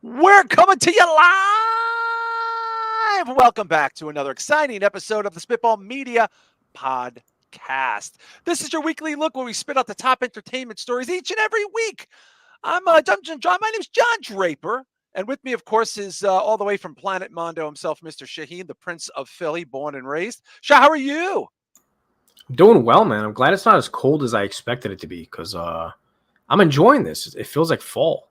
We're coming to you live. Welcome back to another exciting episode of the Spitball Media Podcast. This is your weekly look where we spit out the top entertainment stories each and every week. I'm John. My name is John Draper. And with me, of course, is all the way from Planet Mondo himself, Mr. Shaheen, the Prince of Philly, born and raised. Shah, how are you? I'm doing well, man. I'm glad it's not as cold as I expected it to be because I'm enjoying this. It feels like fall.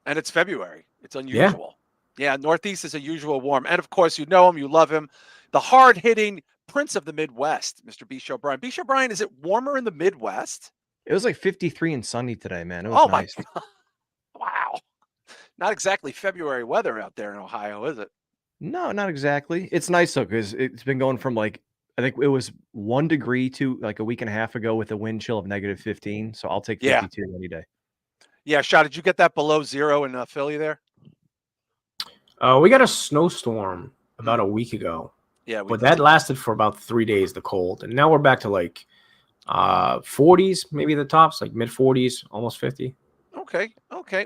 And it's February. It's Yeah. unusual. Yeah, Northeast is unusual warm. And of course, you know him, you love him. The hard-hitting Prince of the Midwest, Mr. Bisho Bryan. Bisho Bryan, is it warmer in the Midwest? It was like 53 and sunny today, man. It was Oh nice. my God. Wow. Not exactly February weather out there in Ohio, is it? No, not exactly. It's nice though, because it's been going from like I think it was 1 degree to like a week and a half ago with a wind chill of -15. So I'll take 52 any day. Yeah, Shah, did you get that below zero in Philly there? We got a snowstorm about a week ago. Yeah, but that lasted for about 3 days, the cold. And now we're back to like 40s, maybe the tops, like mid 40s, almost 50. Okay.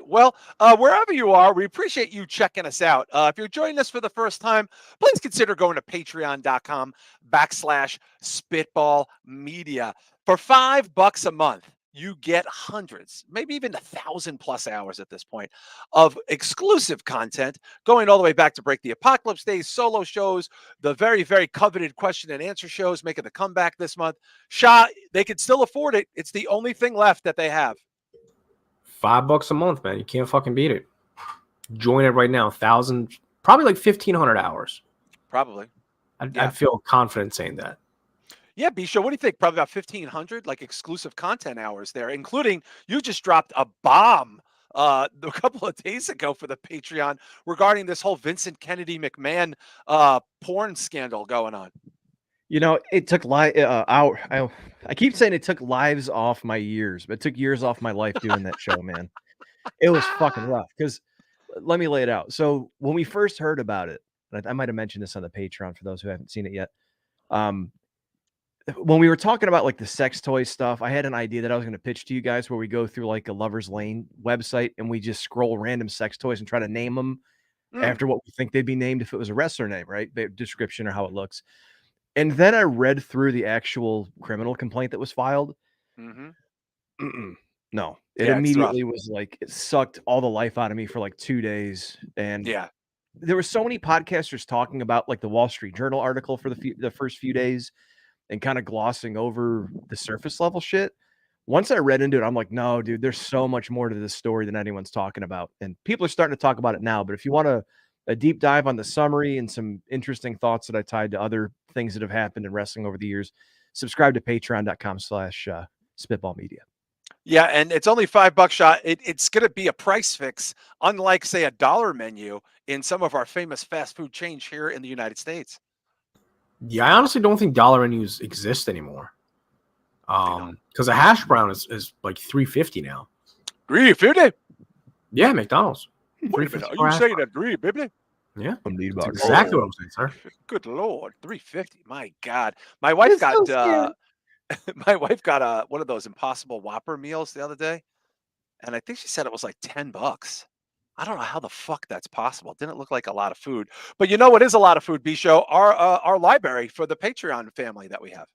Well, wherever you are, we appreciate you checking us out. If you're joining us for the first time, please consider going to patreon.com/Spitball Media. For $5 a month, you get hundreds, maybe even 1,000+ hours at this point of exclusive content, going all the way back to Break the Apocalypse Days, solo shows, the very, very coveted question and answer shows making the comeback this month. Shah, they can still afford it. It's the only thing left that they have. $5 a month, man. You can't fucking beat it. Join it right now. 1,000, probably like 1,500 hours. Probably. I feel confident saying that. Yeah, Bisho, what do you think? Probably about 1,500 like exclusive content hours there, including you just dropped a bomb a couple of days ago for the Patreon regarding this whole Vincent Kennedy McMahon porn scandal going on. You know, it took I keep saying it took lives off my years, but it took years off my life doing that show, man. It was fucking rough because let me lay it out. So when we first heard about it, I might have mentioned this on the Patreon for those who haven't seen it yet. When we were talking about like the sex toy stuff, I had an idea that I was going to pitch to you guys where we go through like a Lover's Lane website and we just scroll random sex toys and try to name them after what we think they'd be named if it was a wrestler name, right? The description or how it looks. And then I read through the actual criminal complaint that was filed. No, it immediately was like, it sucked all the life out of me for like 2 days. And there were so many podcasters talking about like the Wall Street Journal article for the first few days and kind of glossing over the surface level shit. Once I read into it, I'm like, no, dude, there's so much more to this story than anyone's talking about. And people are starting to talk about it now. But if you want a deep dive on the summary and some interesting thoughts that I tied to other things that have happened in wrestling over the years, subscribe to patreon.com/Spitball Media. Yeah, and it's only $5, Shot. It's going to be a price fix, unlike, say, a dollar menu in some of our famous fast food chains here in the United States. Yeah, I honestly don't think dollar menus exist anymore. Because a hash brown is like $3.50 now. $3.50? Yeah, McDonald's. Wait a minute, are you saying that $3.50? Yeah, that's exactly what I'm saying, sir. Good Lord, $3.50. My God, my wife got my wife got one of those Impossible Whopper meals the other day, and I think she said it was like $10. I don't know how the fuck that's possible. It didn't look like a lot of food, but you know what is a lot of food, Bisho? Our library for the Patreon family that we have.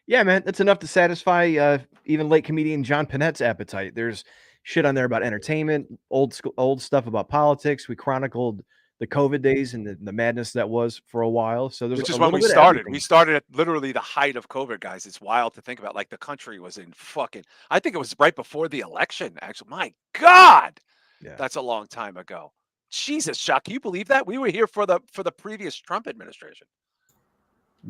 Yeah, man, that's enough to satisfy even late comedian John Panett's appetite. There's shit on there about entertainment, old stuff about politics. We chronicled the COVID days and the madness that was for a while. So there's which is a when little we bit started. of We started at literally the height of COVID, guys. It's wild to think about. Like the country was in fucking. I think it was right before the election. Actually, my God, that's a long time ago. Jesus, Shah, can you believe that? We were here for the previous Trump administration.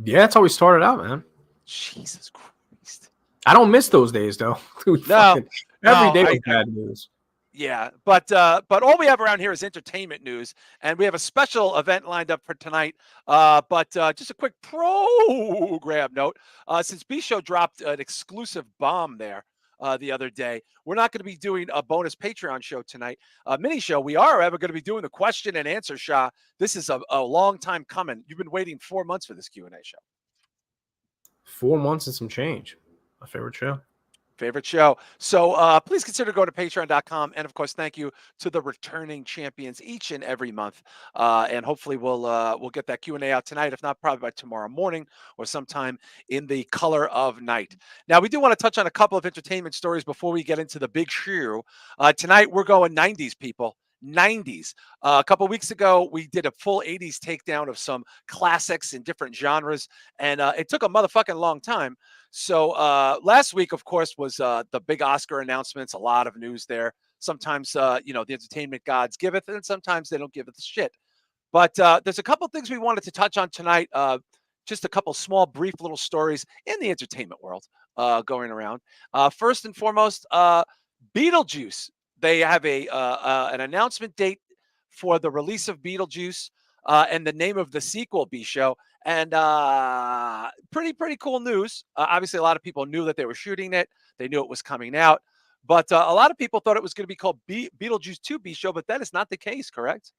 Yeah, that's how we started out, man. Jesus Christ. I don't miss those days though. Every day was bad news. Yeah, but all we have around here is entertainment news, and we have a special event lined up for tonight. But just a quick program note: since Bisho dropped an exclusive bomb there the other day, we're not going to be doing a bonus Patreon show tonight, mini show. We are, however, going to be doing the question and answer, Shah. This is a long time coming. You've been waiting 4 months for this Q&A show. 4 months and some change. My favorite show. Favorite show. So please consider going to patreon.com. And of course, thank you to the returning champions each and every month. And hopefully we'll get that Q&A out tonight, if not probably by tomorrow morning or sometime in the color of night. Now, we do want to touch on a couple of entertainment stories before we get into the big shoe. Tonight, we're going 90s, people. 90s. A couple weeks ago, we did a full 80s takedown of some classics in different genres, and it took a motherfucking long time. So last week, of course, was the big Oscar announcements. A lot of news there. Sometimes, the entertainment gods giveth, and sometimes they don't give it the shit. But there's a couple things we wanted to touch on tonight. Just a couple small, brief little stories in the entertainment world going around. First and foremost, Beetlejuice. They have an announcement date for the release of Beetlejuice and the name of the sequel, B-Show. And pretty cool news. Obviously, a lot of people knew that they were shooting it. They knew it was coming out. But a lot of people thought it was going to be called Beetlejuice 2 B-Show, but that is not the case, correct?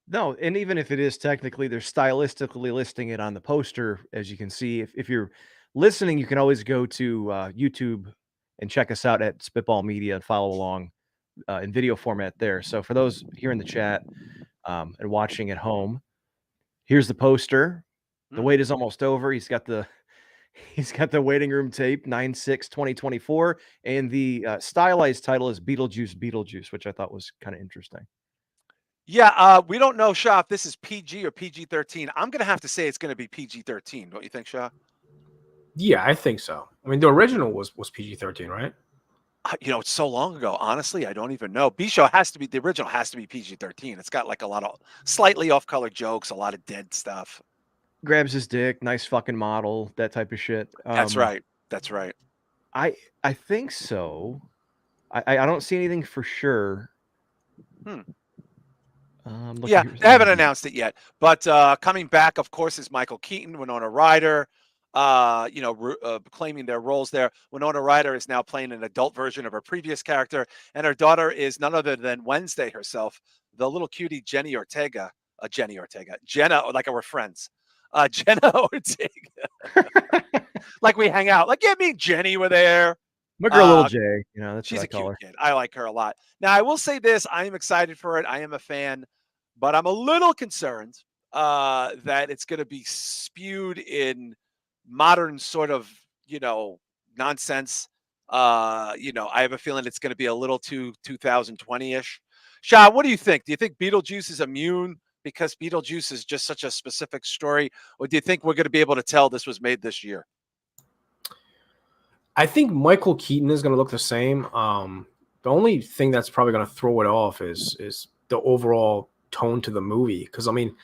No, and even if it is technically, they're stylistically listing it on the poster, as you can see. If you're listening, you can always go to YouTube and check us out at Spitball Media and follow along in video format there. So for those here in the chat and watching at home, here's the poster. The wait is almost over. He's got the waiting room tape, 9/6/2024, and the stylized title is Beetlejuice, which I thought was kind of interesting. Yeah, we don't know, Shah, if this is PG or PG-13. I'm going to have to say it's going to be PG-13. Don't you think, Shah? Yeah, I think so. I mean, the original was PG-13, right? It's so long ago. Honestly, I don't even know. B-Show has to be, the original has to be PG-13. It's got like a lot of slightly off-color jokes, a lot of dead stuff. Grabs his dick, nice fucking model, that type of shit. That's right. That's right. I think so. I don't see anything for sure. Yeah, they haven't announced it yet. But coming back, of course, is Michael Keaton, Winona Ryder, claiming their roles there. Winona Ryder is now playing an adult version of her previous character, and her daughter is none other than Wednesday herself, the little cutie Jenna Ortega, like we're friends. Jenna Ortega. Like we hang out. Like, yeah, me and Jenny were there. My girl, little J. That's she's what I a call cute her. kid. I like her a lot. Now, I will say this. I am excited for it. I am a fan, but I'm a little concerned that it's going to be spewed in modern sort of, nonsense. I have a feeling it's going to be a little too 2020-ish. Shah, what do you think? Do you think Beetlejuice is immune because Beetlejuice is just such a specific story? Or do you think we're going to be able to tell this was made this year? I think Michael Keaton is going to look the same. The only thing that's probably going to throw it off is the overall tone to the movie. Because, I mean,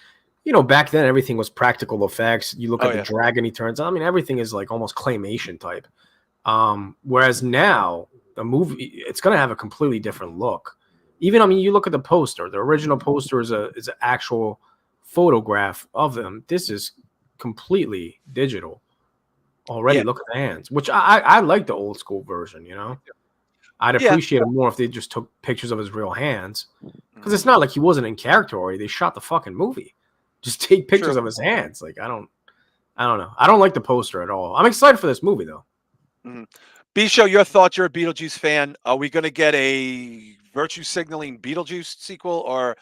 back then everything was practical effects. You look at the dragon he turns on. I mean, everything is like almost claymation type. Whereas now, the movie, it's going to have a completely different look. Even, I mean, you look at the poster. The original poster is an actual photograph of them. This is completely digital. Already, look at the hands, which I like the old school version, I'd appreciate it more if they just took pictures of his real hands, because it's not like he wasn't in character already. They shot the fucking movie. Just take pictures of his hands. Like, I don't know. I don't like the poster at all. I'm excited for this movie, though. B-Show, your thoughts? You're a Beetlejuice fan. Are we going to get a virtue signaling Beetlejuice sequel, or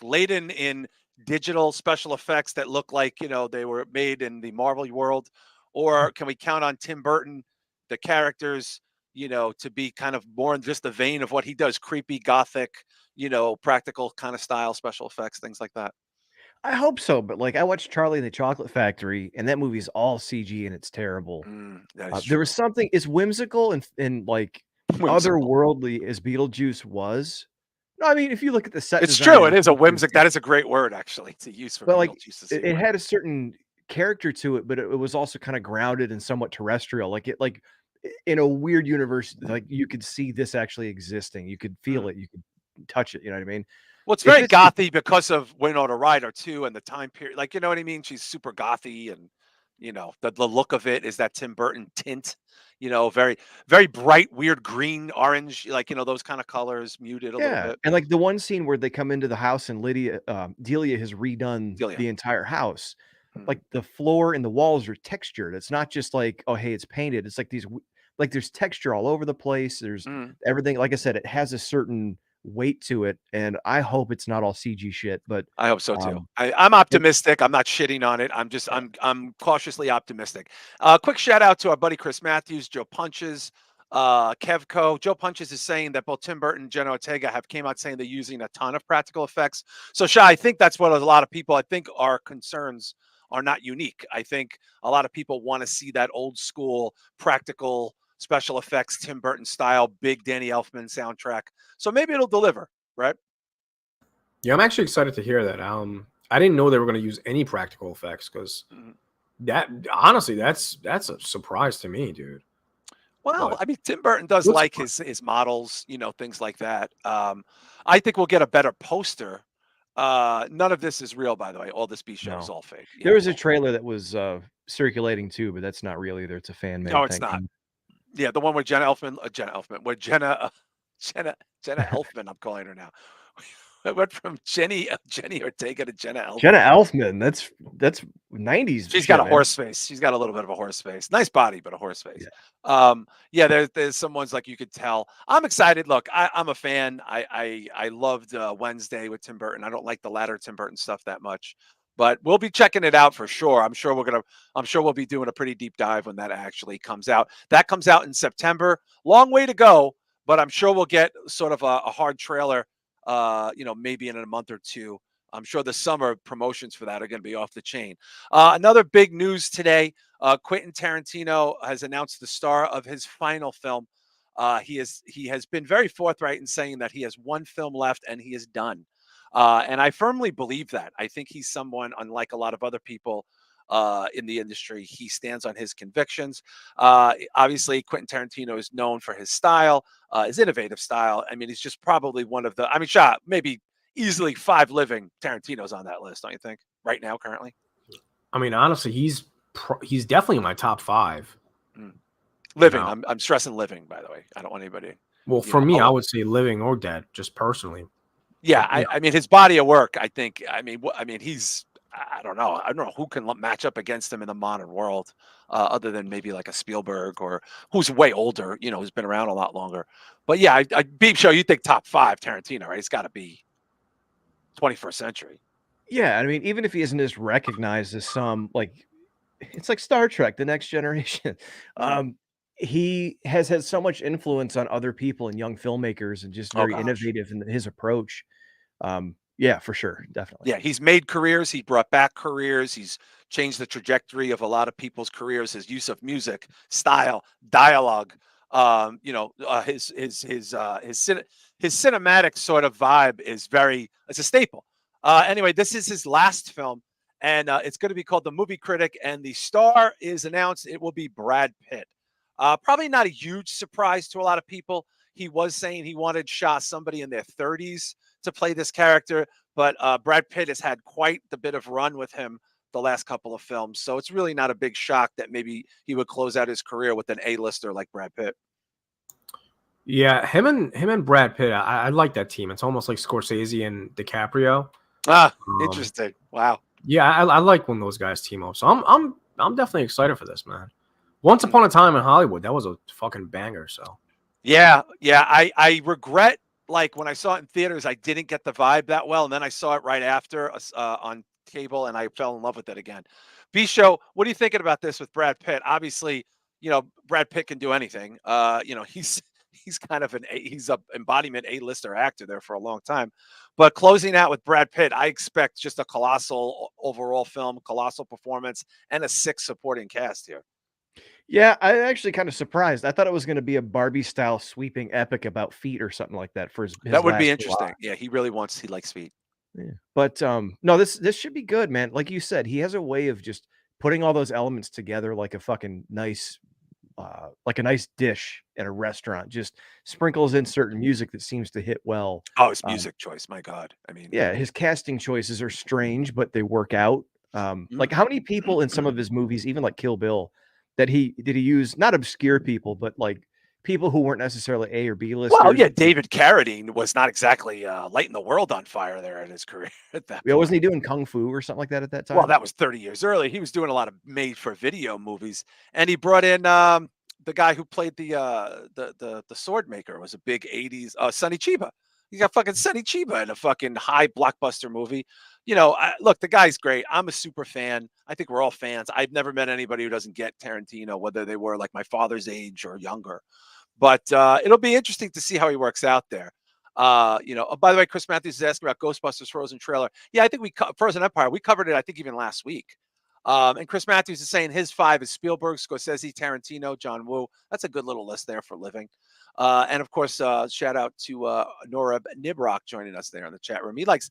laden in digital special effects that look like they were made in the Marvel world? Or can we count on Tim Burton, the characters, to be kind of more in just the vein of what he does, creepy, gothic, practical kind of style, special effects, things like that? I hope so, but like I watched Charlie and the Chocolate Factory, and that movie's all CG and it's terrible. There was something, it's whimsical and like otherworldly as Beetlejuice was. No, I mean, if you look at the set, it's true. It is a whimsic. That is a great word, actually, to use for Beetlejuice. Like, it had a certain character to it, but it was also kind of grounded and somewhat terrestrial. Like in a weird universe, like you could see this actually existing. You could feel it. You could touch it. You know what I mean? Well, it's very gothy because of Winona Ryder too, and the time period. Like, you know what I mean? She's super gothy, and the look of it is that Tim Burton tint. Very, very bright, weird green, orange, like those kind of colors, muted a little bit. And like the one scene where they come into the house and Delia has redone the entire house. Like the floor and the walls are textured. It's not just like, oh hey, it's painted. It's like these like there's texture all over the place. There's everything. Like I said, it has a certain weight to it, and I hope it's not all CG shit. But I hope so too. I'm optimistic. I'm not shitting on it. I'm cautiously optimistic. Quick shout out to our buddy Chris Matthews, Joe Punches, Kevco. Joe Punches is saying that both Tim Burton and Jenna Ortega have came out saying they're using a ton of practical effects. So Shah, I think that's what a lot of people, I think our concerns are not unique. I think a lot of people want to see that old school practical special effects, Tim Burton style, big Danny Elfman soundtrack. So maybe it'll deliver, right? Yeah, I'm actually excited to hear that. I didn't know they were going to use any practical effects because that honestly, that's a surprise to me, dude. Well, but I mean, Tim Burton does like his models, you know, things like that. I think we'll get a better poster. None of this is real, by the way. All this B show is all fake. There was a trailer that was circulating too, but that's not real either. It's a fan made. No, it's not. Yeah, the one with Jenna Elfman, with Jenna Elfman. I'm calling her now. I went from Jenny Ortega to Jenna Elfman. Jenna Elfman, that's 90s. She's got a horse face. She's got a little bit of a horse face. Nice body, but a horse face. Yeah, there's some ones like you could tell. I'm excited. Look, I'm a fan. I loved Wednesday with Tim Burton. I don't like the latter Tim Burton stuff that much, but we'll be checking it out for sure. I'm sure we'll be doing a pretty deep dive when that actually comes out. That comes out in September. Long way to go, but I'm sure we'll get sort of a hard trailer. Maybe in a month or two. I'm sure the summer promotions for that are going to be off the chain. Another big news today, Quentin Tarantino has announced the star of his final film. He has been very forthright in saying that he has one film left and he is done. And I firmly believe that. I think he's someone, unlike a lot of other people in the industry, he stands on his convictions. Obviously, Quentin Tarantino is known for his style, his innovative style. I mean, he's just probably one of the, I mean, Shah, maybe easily 5 living Tarantinos on that list, don't you think, right now, currently? I mean, honestly, he's definitely in my top 5. Living, you know? I'm stressing living, by the way. I don't want anybody. Well, for me, I would say living or dead, just personally. Yeah, I mean, his body of work, I think, I mean, he's, I don't know who can match up against him in the modern world, other than maybe like a Spielberg or who's way older, who's been around a lot longer. But yeah, Beep Show, you think top 5 Tarantino, right? It's got to be 21st century. Yeah, I mean, even if he isn't as recognized as some, like, it's like Star Trek, The Next Generation. He has had so much influence on other people and young filmmakers and just very innovative in his approach. Yeah, for sure. Definitely. Yeah, he's made careers. He brought back careers. He's changed the trajectory of a lot of people's careers. His use of music, style, dialogue, his cinematic sort of vibe is it's a staple. Anyway, this is his last film, and it's going to be called The Movie Critic, and the star is announced. It will be Brad Pitt. Probably not a huge surprise to a lot of people. He was saying he wanted somebody in their 30s to play this character, but Brad Pitt has had quite the bit of run with him the last couple of films, so it's really not a big shock that maybe he would close out his career with an A-lister like Brad Pitt. Yeah, him and Brad Pitt, I like that team. It's almost like Scorsese and DiCaprio. Interesting. Wow. Yeah, I like when those guys team up. So I'm definitely excited for this, man. Once Upon a Time in Hollywood, that was a fucking banger. So yeah, I regret, like, when I saw it in theaters, I didn't get the vibe that well, and then I saw it right after on cable, and I fell in love with it again. B-Show, what are you thinking about this with Brad Pitt? Obviously, Brad Pitt can do anything. He's kind of he's a embodiment A-lister actor there for a long time. But closing out with Brad Pitt, I expect just a colossal overall film, colossal performance, and a 6 supporting cast here. Yeah, I'm actually kind of surprised. I thought it was going to be a Barbie-style sweeping epic about feet or something like that for his that would be interesting. Yeah, he likes feet. Yeah. But no, this should be good, man. Like you said, he has a way of just putting all those elements together like a fucking nice like a nice dish at a restaurant. Just sprinkles in certain music that seems to hit well. Oh, his music choice, my God. I mean, yeah, his casting choices are strange, but they work out. Like how many people in some of his movies, even like Kill Bill, did he use not obscure people, but like people who weren't necessarily A or B listers? Well, yeah, David Carradine was not exactly lighting the world on fire there in his career at that point. Wasn't he doing Kung Fu or something like that at that time? Well, that was 30 years early. He was doing a lot of made-for-video movies, and he brought in the guy who played the sword maker was a big '80s Sonny Chiba. You got fucking Sonny Chiba in a fucking high blockbuster movie. Look, the guy's great. I'm a super fan. I think we're all fans. I've never met anybody who doesn't get Tarantino, whether they were like my father's age or younger. But it'll be interesting to see how he works out there. By the way, Chris Matthews is asking about Ghostbusters Frozen trailer. Yeah, I think Frozen Empire. We covered it, I think, even last week. And Chris Matthews is saying his 5 is Spielberg, Scorsese, Tarantino, John Woo. That's a good little list there for living. And of course, shout out to Norab Nibrock joining us there in the chat room. He likes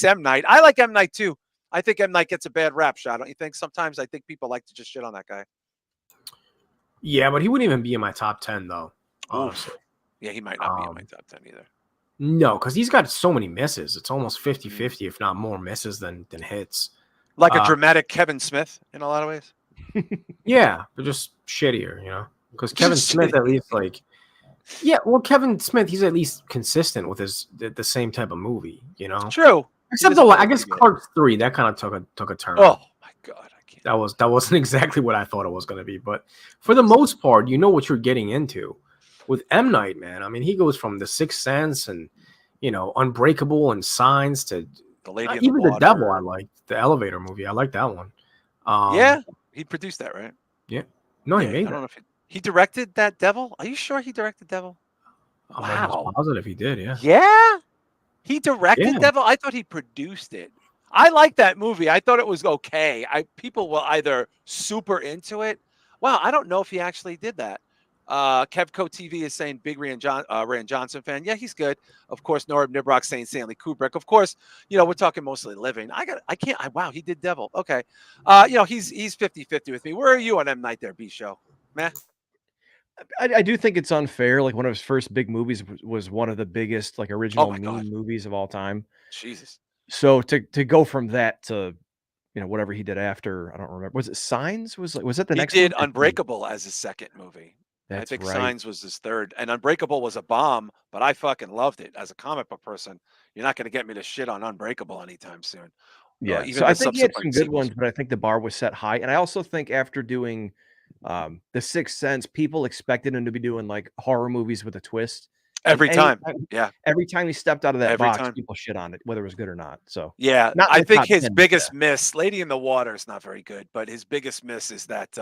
M. Night. I like M. Night too. I think M. Night gets a bad rap, Shah, don't you think? Sometimes I think people like to just shit on that guy. Yeah, but he wouldn't even be in my top 10 though. Honestly. Yeah, he might not be in my top 10 either. No, because he's got so many misses. It's almost 50-50, if not more misses than hits. Like a dramatic Kevin Smith in a lot of ways. Yeah, but just shittier, because Kevin Smith at least Kevin Smith, he's at least consistent with the same type of movie, True. Except I guess Clerks 3, that kind of took a turn. Oh my god, I can't. That wasn't exactly what I thought it was going to be, but for the most part, you know what you're getting into. With M. Night, man, I mean, he goes from The Sixth Sense and Unbreakable and Signs to The Lady even the Devil. I like the Elevator movie. I like that one. Yeah, he produced that, right? Yeah, no, he made I don't know if he directed that Devil. Are you sure he directed Devil? I'm almost positive he did. Yeah. Yeah, he directed Devil. I thought he produced it. I like that movie. I thought it was okay. People were either super into it. Wow, I don't know if he actually did that. Kevco TV is saying big Rian Johnson fan. Yeah, he's good. Of course, Norab Nibrock saying Stanley Kubrick. Of course, we're talking mostly living. Wow, he did Devil. Okay. He's 50-50 with me. Where are you on M. Night there, B Show? Meh. I do think it's unfair. Like one of his first big movies was one of the biggest original meme movies of all time. Jesus. So to go from that to whatever he did after, I don't remember. Was it Signs? Was that the next? He did Unbreakable as his second movie. That's I think right. Signs was his third, and Unbreakable was a bomb, but I fucking loved it. As a comic book person, you're not going to get me to shit on Unbreakable anytime soon. Yeah, so I think he had some good ones, but I think the bar was set high, and I also think after doing The Sixth Sense, people expected him to be doing horror movies with a twist. Every time he stepped out of that box, people shit on it, whether it was good or not. So yeah, I think his biggest miss, Lady in the Water, is not very good, but his biggest miss is that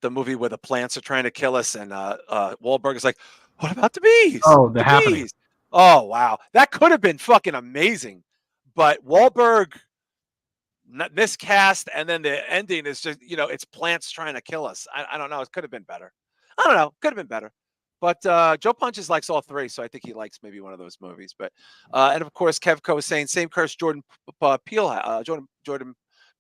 the movie where the plants are trying to kill us, and Wahlberg is like, "What about the bees? Oh, the Happening. Bees." Oh wow, that could have been fucking amazing, but Wahlberg miscast, and then the ending is just it's plants trying to kill us. I don't know. It could have been better. I don't know. Could have been better. But Joe Punches likes all three, so I think he likes maybe one of those movies. But and of course, Kevco is saying same curse Jordan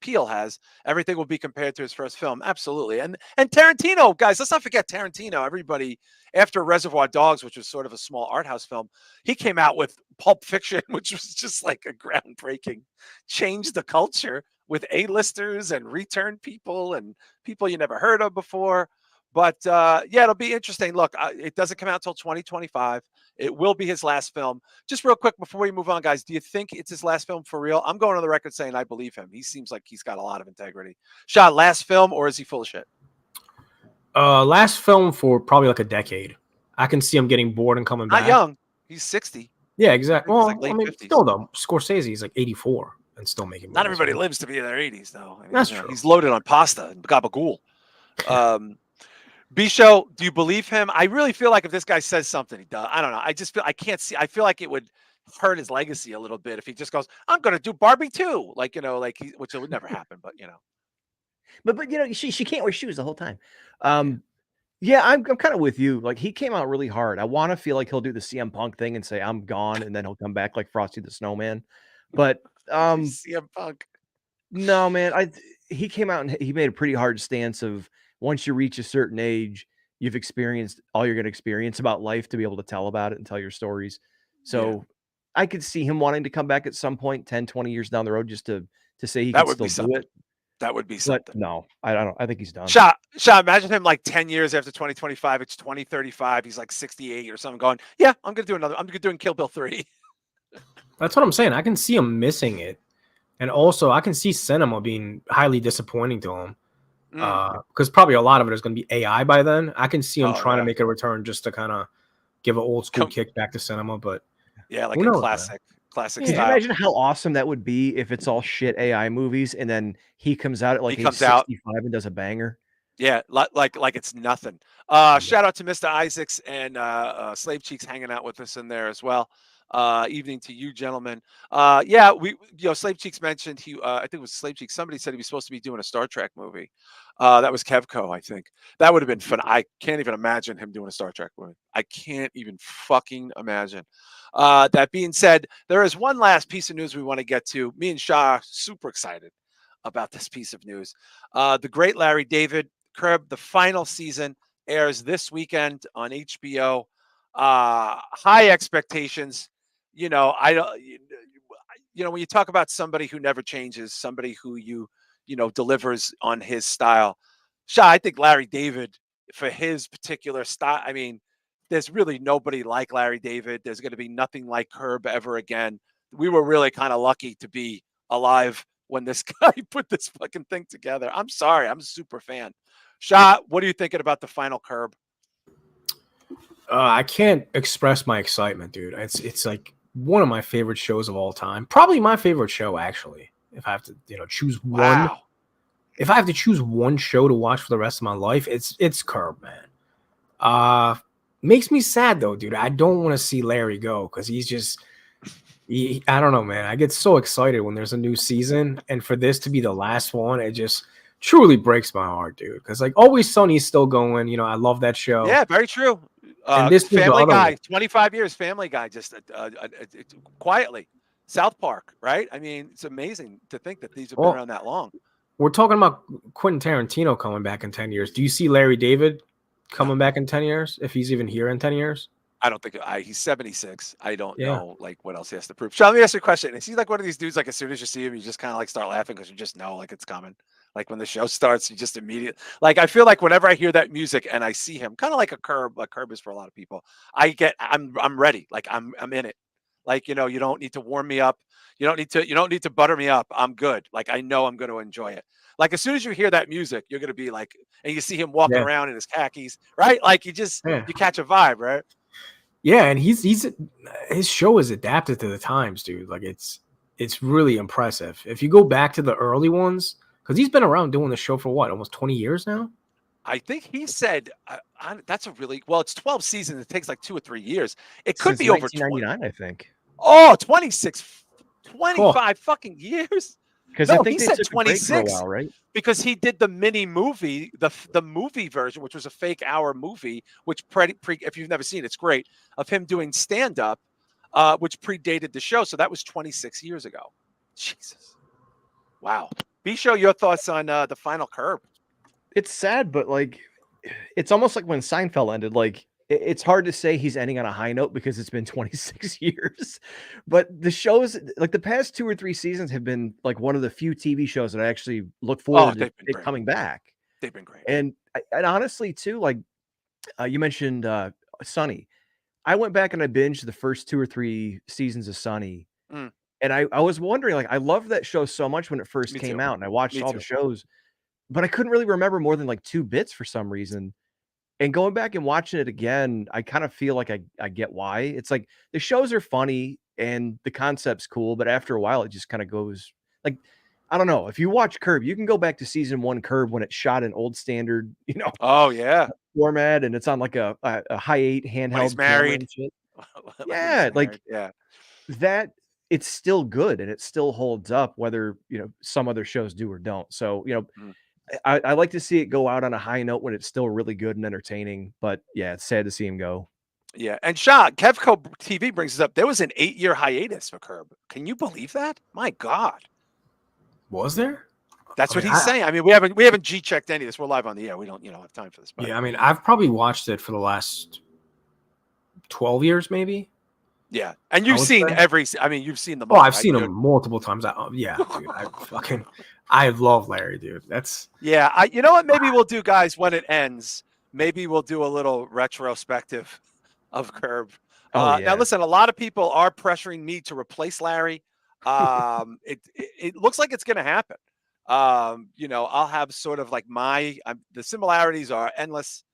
Peele has. Everything will be compared to his first film. Absolutely. And Tarantino, guys, let's not forget Tarantino. Everybody, after Reservoir Dogs, which was sort of a small art house film, he came out with Pulp Fiction, which was just like a groundbreaking, changed the culture with A-listers and return people and people you never heard of before. But it'll be interesting. Look, it doesn't come out until 2025. It will be his last film. Just real quick before we move on, guys, do you think it's his last film for real? I'm going on the record saying I believe him. He seems like he's got a lot of integrity. Shah, last film, or is he full of shit? Last film for probably a decade. I can see him getting bored and coming back. Not young. He's 60. Yeah, exactly. Well, I mean, 50s. Still though, Scorsese is 84 and still making movies. Not everybody lives to be in their 80s, though. That's true. He's loaded on pasta and gabagool. B-Show, do you believe him? I really feel like if this guy says something, he does. I don't know. I feel like it would hurt his legacy a little bit if he just goes, I'm going to do Barbie too. Which it would never happen, but But she can't wear shoes the whole time. Yeah, I'm kind of with you. He came out really hard. I want to feel like he'll do the CM Punk thing and say, I'm gone. And then he'll come back like Frosty the Snowman. But CM Punk. No, man. He came out and he made a pretty hard stance of, once you reach a certain age, you've experienced all you're going to experience about life to be able to tell about it and tell your stories. So I could see him wanting to come back at some point, 10, 20 years down the road, just to say he can still do it. That would be something. But no, I don't. I think he's done. Shah, imagine him 10 years after 2025. It's 2035. He's 68 or something going, yeah, I'm going to do another. I'm doing Kill Bill 3. That's what I'm saying. I can see him missing it. And also, I can see cinema being highly disappointing to him. Because probably a lot of it is going to be AI by then. I can see them trying to make a return just to kind of give an old school kick back to cinema, but like a classic Can style. you imagine how awesome that would be if it's all shit AI movies and then he comes out at like age 65 and does a banger? Yeah, like it's nothing. Shout out to Mr. Isaacs and Slave Cheeks hanging out with us in there as well. Evening to you, gentlemen. Yeah, Slave Cheeks mentioned I think it was Slave Cheeks. Somebody said he was supposed to be doing a Star Trek movie. That was Kevco, I think. That would have been fun. I can't even imagine him doing a Star Trek movie. I can't even fucking imagine. That being said, there is one last piece of news we want to get to. Me and Shah super excited about this piece of news. The great Larry David Curb, the final season airs this weekend on HBO. High expectations. I don't. When you talk about somebody who never changes, somebody who delivers on his style. Shah, I think Larry David for his particular style. I mean, there's really nobody like Larry David. There's going to be nothing like Curb ever again. We were really kind of lucky to be alive when this guy put this fucking thing together. I'm sorry. I'm a super fan. Shah, what are you thinking about the final Curb? I can't express my excitement, dude. It's like one of my favorite shows of all time. Probably my favorite show, actually. If I have to, choose one. If I have to choose one show to watch for the rest of my life, it's Curb, man. Makes me sad though, dude. I don't want to see Larry go because he's just. I don't know, man. I get so excited when there's a new season, and for this to be the last one, it just truly breaks my heart, dude. Because like Always Sunny's still going. I love that show. Yeah, very true. And this Family Guy, 25 years, Family Guy, just quietly. South Park, right? I mean, it's amazing to think that these have been around that long. We're talking about Quentin Tarantino coming back in 10 years. Do you see Larry David coming back in 10 years? If he's even here in 10 years? I don't think he's 76. I don't know like what else he has to prove. Sean, let me ask you a question. Is he like one of these dudes, like as soon as you see him, you just kind of like start laughing because you just know like it's coming. Like when the show starts, you just immediately like I feel like whenever I hear that music and I see him, kind of like a Curb, like Curb is for a lot of people, I'm ready. Like I'm in it. Like, you don't need to warm me up. You don't need to butter me up. I'm good. Like I know I'm going to enjoy it. Like as soon as you hear that music, you're going to be like, and you see him walking around in his khakis, right? Like you catch a vibe, right? Yeah, and his show is adapted to the times, dude. Like it's really impressive. If you go back to the early ones, because he's been around doing the show for what, almost 20 years now? I think he said that's it's 12 seasons. It takes like 2 or 3 years. It could be over 1999, I think. Oh, 25 fucking years. Because I think he said 26 for a while, right? Because he did the mini movie, the movie version, which was a fake hour movie, which if you've never seen it, it's great, of him doing stand-up, which predated the show. So that was 26 years ago. Jesus. Wow. B-Show, your thoughts on the final Curb? It's sad, but like it's almost like when Seinfeld ended, like it's hard to say he's ending on a high note because it's been 26 years. But the shows, like the past 2 or 3 seasons, have been like one of the few TV shows that I actually look forward to it coming back. They've been great. And honestly, too, like you mentioned Sunny. I went back and I binged the first 2 or 3 seasons of Sunny. And I was wondering, like, I loved that show so much when it first came out, and I watched all the shows, but I couldn't really remember more than like 2 bits for some reason. And going back and watching it again, I kind of feel like I get why. It's like the shows are funny and the concept's cool, but after a while, it just kind of goes like, I don't know. If you watch Curb, you can go back to season 1 Curb when it's shot in old standard, Oh yeah, format, and it's on like a high 8 handheld. He's married. Yeah, like that. It's still good and it still holds up, whether some other shows do or don't. So I like to see it go out on a high note when it's still really good and entertaining, but yeah, it's sad to see him go. Yeah, and Shah, Kevco TV brings us up. There was an 8-year hiatus for Curb. Can you believe that? My God, was there? That's what he's saying. I mean, we haven't G-checked any of this. We're live on the air. We don't have time for this. But. Yeah, I mean, I've probably watched it for the last 12 years, maybe. Yeah, and you've seen you've seen them. Oh, I've seen them multiple times. Yeah, dude, I love Larry, dude. That's you know what? Maybe we'll do, guys, when it ends. Maybe we'll do a little retrospective of Curb. Now, listen, a lot of people are pressuring me to replace Larry. It looks like it's going to happen. I'll have sort of like the similarities are endless.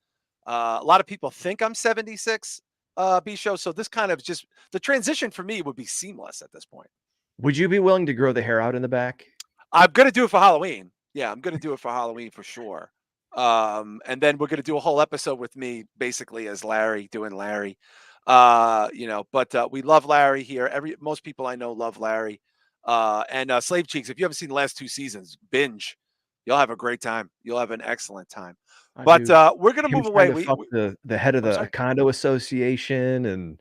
A lot of people think I'm 76, B show. So this kind of just the transition for me would be seamless at this point. Would you be willing to grow the hair out in the back? I'm gonna do it for Halloween. Yeah, I'm gonna do it for Halloween for sure. And then we're gonna do a whole episode with me basically as Larry doing Larry. But we love Larry here. Most people I know love Larry. And Slave Cheeks, if you haven't seen the last 2 seasons, binge. You'll have a great time. You'll have an excellent time. But we're gonna He move was trying away. to fuck the head of the condo association and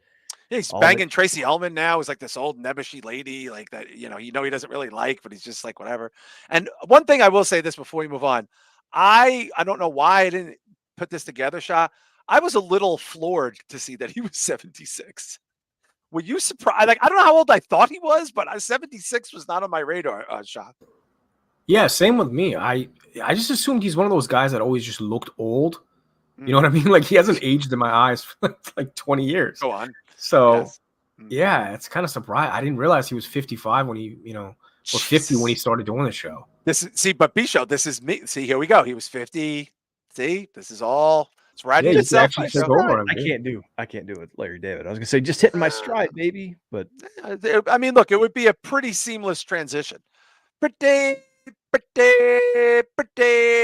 he's all banging Tracy Ullman now. Is like this old nebbishy lady, like that. He doesn't really like, but he's just like whatever. And one thing I will say this before we move on, I don't know why I didn't put this together, Shah. I was a little floored to see that he was 76. Were you surprised? Like I don't know how old I thought he was, but 76 was not on my radar, Shah. Yeah, same with me. I just assumed he's one of those guys that always just looked old. You know what I mean? Like he hasn't aged in my eyes for like 20 years. Go on. So Yes. yeah, it's kind of surprising. I didn't realize he was 55 when he, or 50 when he started doing the show. But B show, this is me. See, here we go. He was 50. See, this is all it's riding itself. I can't do it, Larry David. I was gonna say just hitting my stride, baby. But I mean, look, it would be a pretty seamless transition. Pretty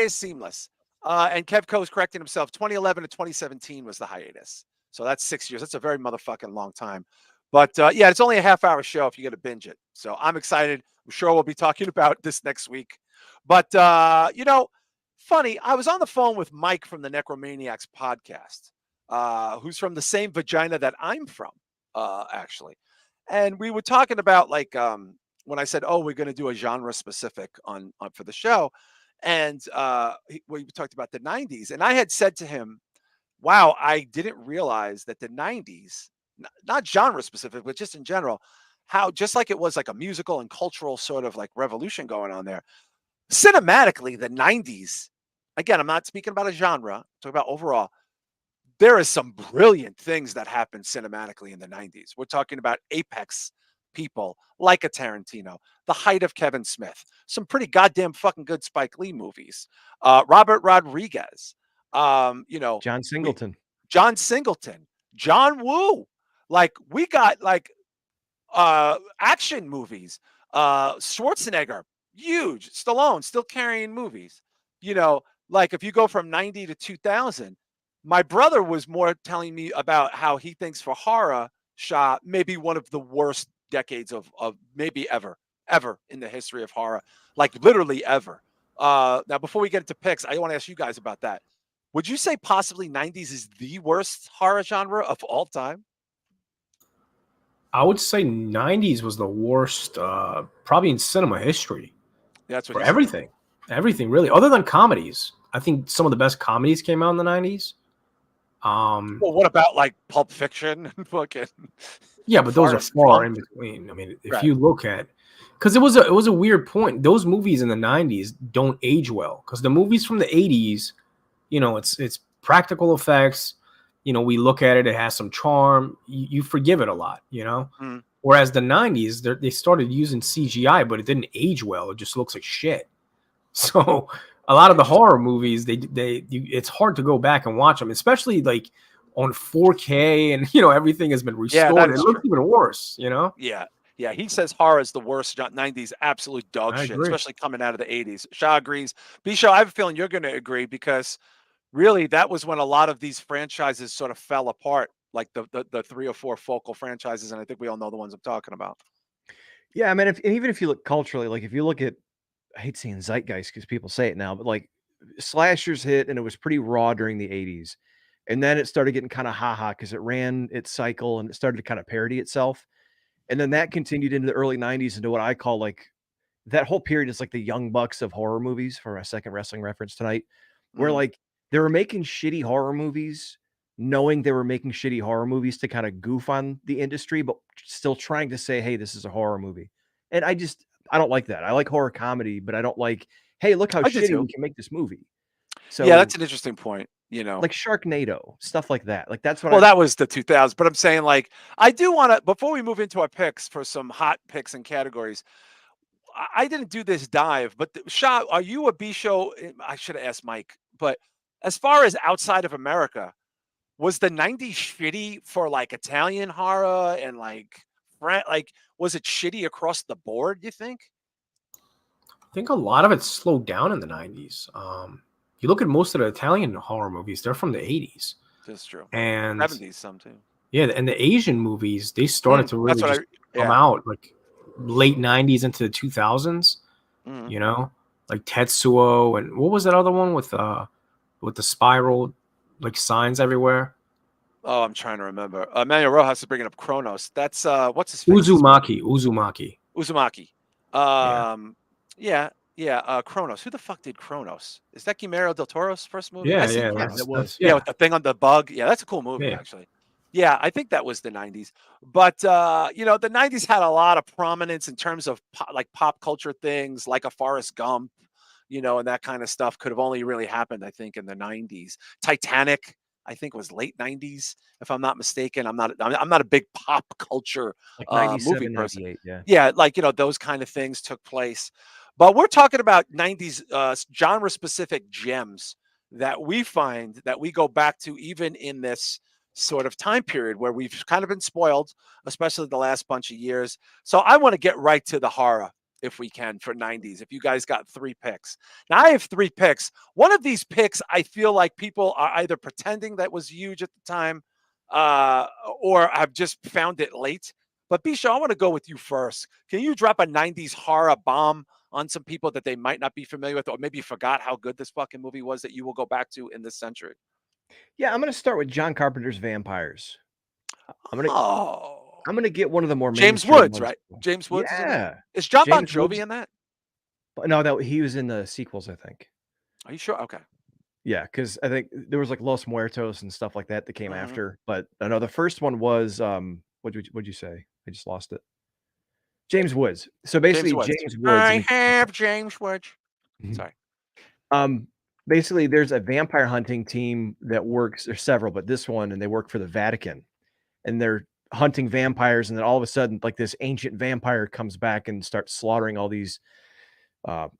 seamless. And Kevco's correcting himself. 2011 to 2017 was the hiatus. So that's 6 years. That's a very motherfucking long time. But yeah, it's only a half-hour show if you get to binge it. So I'm excited. I'm sure we'll be talking about this next week. But funny, I was on the phone with Mike from the Necromaniacs podcast, who's from the same vagina that I'm from, actually. And we were talking about when I said, "Oh, we're going to do a genre specific on for the show," and we talked about the '90s, and I had said to him, "Wow, I didn't realize that the '90s, not genre specific, but just in general, how just like it was like a musical and cultural sort of like revolution going on there. Cinematically, the '90s. Again, I'm not speaking about a genre. I'm talking about overall." There is some brilliant things that happened cinematically in the '90s. We're talking about apex people like a Tarantino, the height of Kevin Smith, some pretty goddamn fucking good Spike Lee movies, Robert Rodriguez, John Singleton, John Woo. Like we got action movies, Schwarzenegger, huge, Stallone still carrying movies. Like if you go from 90 to 2000, my brother was more telling me about how he thinks for horror, Shah, maybe one of the worst decades of maybe ever in the history of horror, like literally ever. Now, before we get into picks, I want to ask you guys about that. Would you say possibly '90s is the worst horror genre of all time? I would say '90s was the worst, probably in cinema history. That's what for everything, everything really, other than comedies. I think some of the best comedies came out in the '90s. Well, what about like Pulp Fiction and fucking? Yeah, but those are far in between. I mean, if you look at, because it was a weird point. Those movies in the '90s don't age well because the movies from the '80s, it's practical effects. We look at it; it has some charm. You forgive it a lot, Whereas the '90s, they started using CGI, but it didn't age well. It just looks like shit. So a lot of the horror movies, it's hard to go back and watch them, especially like on 4K and everything has been restored. Yeah, it looks even worse, Yeah. He says horror is the worst. '90s, absolute dog shit, especially coming out of the '80s. Shah agrees. B-Show, I have a feeling you're going to agree because really that was when a lot of these franchises sort of fell apart, like the 3 or 4 focal franchises, and I think we all know the ones I'm talking about. Yeah, I mean, even if you look culturally, like if you look at, I hate saying zeitgeist because people say it now, but like slashers hit and it was pretty raw during the '80s. And then it started getting kind of haha because it ran its cycle and it started to kind of parody itself. And then that continued into the early '90s into what I call like that whole period is like the Young Bucks of horror movies, for a second wrestling reference tonight, where like they were making shitty horror movies, knowing they were making shitty horror movies to kind of goof on the industry, but still trying to say, hey, this is a horror movie. And I don't like that. I like horror comedy, but I don't like, hey, look how shitty we can make this movie. So yeah, that's an interesting point. Like Sharknado, stuff like that. Like that's what. Well, that was the 2000s, but I'm saying like I do want to before we move into our picks for some hot picks and categories. I didn't do this dive, but Shah, are you a B show? I should have asked Mike, but as far as outside of America, was the 90s shitty for like Italian horror and like was it shitty across the board, you think? I think a lot of it slowed down in the 90s. You look at most of the Italian horror movies, they're from the 80s. That's true. And 70s some too. Yeah, and the Asian movies, they started to really just come yeah. out like late 90s into the 2000s, you know? Like Tetsuo, and what was that other one with the spiral like signs everywhere? I'm trying to remember. Manuel Rojas is bringing up Kronos. That's what's his face? Uzumaki. Kronos. Who the fuck did Kronos? Is that Guillermo del Toro's first movie? Yeah, that was. Yeah, with the thing on the bug. Yeah, that's a cool movie, actually. Yeah, I think that was the 90s. But, the 90s had a lot of prominence in terms of pop culture things like a Forrest Gump, and that kind of stuff could have only really happened, I think, in the 90s. Titanic, I think, was late 90s, if I'm not mistaken. I'm not a big pop culture like movie person. Yeah, those kind of things took place. But we're talking about 90s genre-specific gems that we find that we go back to even in this sort of time period where we've kind of been spoiled, especially the last bunch of years. So I want to get right to the horror if we can for 90s. If you guys got 3 picks. Now I have 3 picks. One of these picks, I feel like people are either pretending that was huge at the time or have just found it late. But Bisha, I want to go with you first. Can you drop a 90s horror bomb on some people that they might not be familiar with, or maybe forgot how good this fucking movie was that you will go back to in this century? Yeah, I'm going to start with John Carpenter's Vampires. I'm going to get one of the more James Woods, right? James Woods. Yeah. Is John Bon Jovi in that? No, he was in the sequels, I think. Are you sure? Okay. Yeah, because I think there was like Los Muertos and stuff like that came after. But I know the first one was what'd you say? I just lost it. James Woods. So basically, James Woods. I have James Woods. Sorry. Basically, there's a vampire hunting team that works. There's several, but this one, and they work for the Vatican, and they're hunting vampires. And then all of a sudden, like this ancient vampire comes back and starts slaughtering all these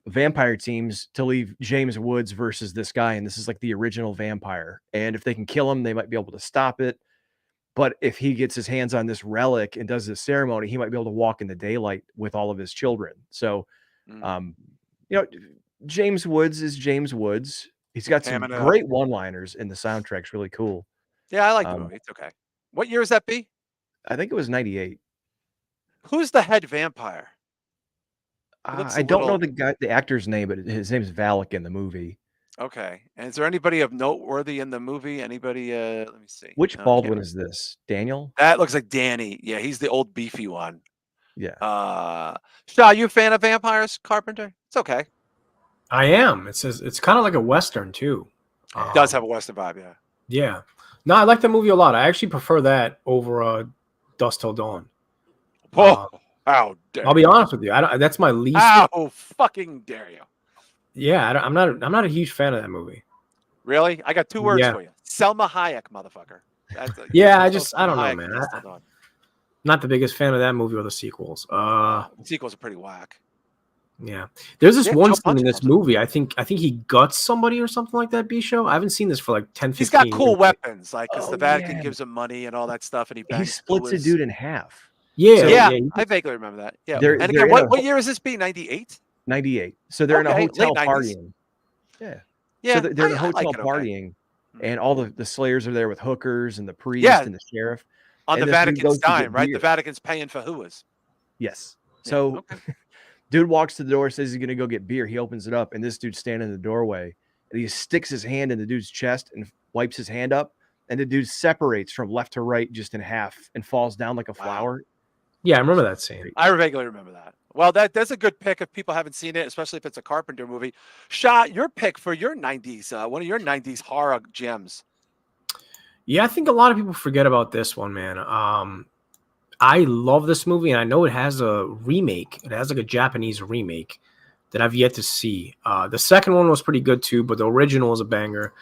vampire teams to leave James Woods versus this guy. And this is like the original vampire. And if they can kill him, they might be able to stop it. But if he gets his hands on this relic and does this ceremony, he might be able to walk in the daylight with all of his children. So, James Woods is James Woods. He's got some great one-liners, and the soundtrack's really cool. Yeah, I like the movie. It's okay. What year is that, B? I think it was 98. Who's the head vampire? I don't know the actor's name, but his name is Valak in the movie. Okay. And is there anybody of noteworthy in the movie? Anybody? Let me see. Which Baldwin is this? Daniel? That looks like Danny. Yeah, he's the old beefy one. Yeah. Shah, you a fan of vampires, Carpenter? It's okay. I am. It's kind of like a Western too. It does have a Western vibe, yeah. Yeah. No, I like the movie a lot. I actually prefer that over Dusk Till Dawn. Whoa. How dare I'll be honest with you. That's my least. How fucking dare you? Yeah, I'm not a huge fan of that movie. Really? I got 2 words for you. Selma Hayek, motherfucker. I don't know, man. Not the biggest fan of that movie or the sequels. The sequels are pretty whack. Yeah, there's this one scene in this movie. I think he guts somebody or something like that. B-show. I haven't seen this for like 10, 15 He's got cool years. Weapons, like because the Vatican gives him money and all that stuff, and he splits a dude in half. Yeah, I vaguely remember that. Yeah, and again, what year is this? Be 98. 98. So they're in a hotel partying. Yeah. So they're in a hotel partying, and all the Slayers are there with hookers and the priest and the sheriff on the Vatican's dime, right? The Vatican's paying for hooas. Yes. So. Dude walks to the door, says he's going to go get beer. He opens it up, and this dude's standing in the doorway. And he sticks his hand in the dude's chest and wipes his hand up. And the dude separates from left to right just in half and falls down like a flower. Yeah, I remember that scene. I vaguely remember that. Well, that's a good pick if people haven't seen it, especially if it's a Carpenter movie. Shah, your pick for your 90s, one of your 90s horror gems. Yeah, I think a lot of people forget about this one, man. I love this movie, and I know it has a remake. It has like a Japanese remake that I've yet to see. The second one was pretty good too, but the original is a banger,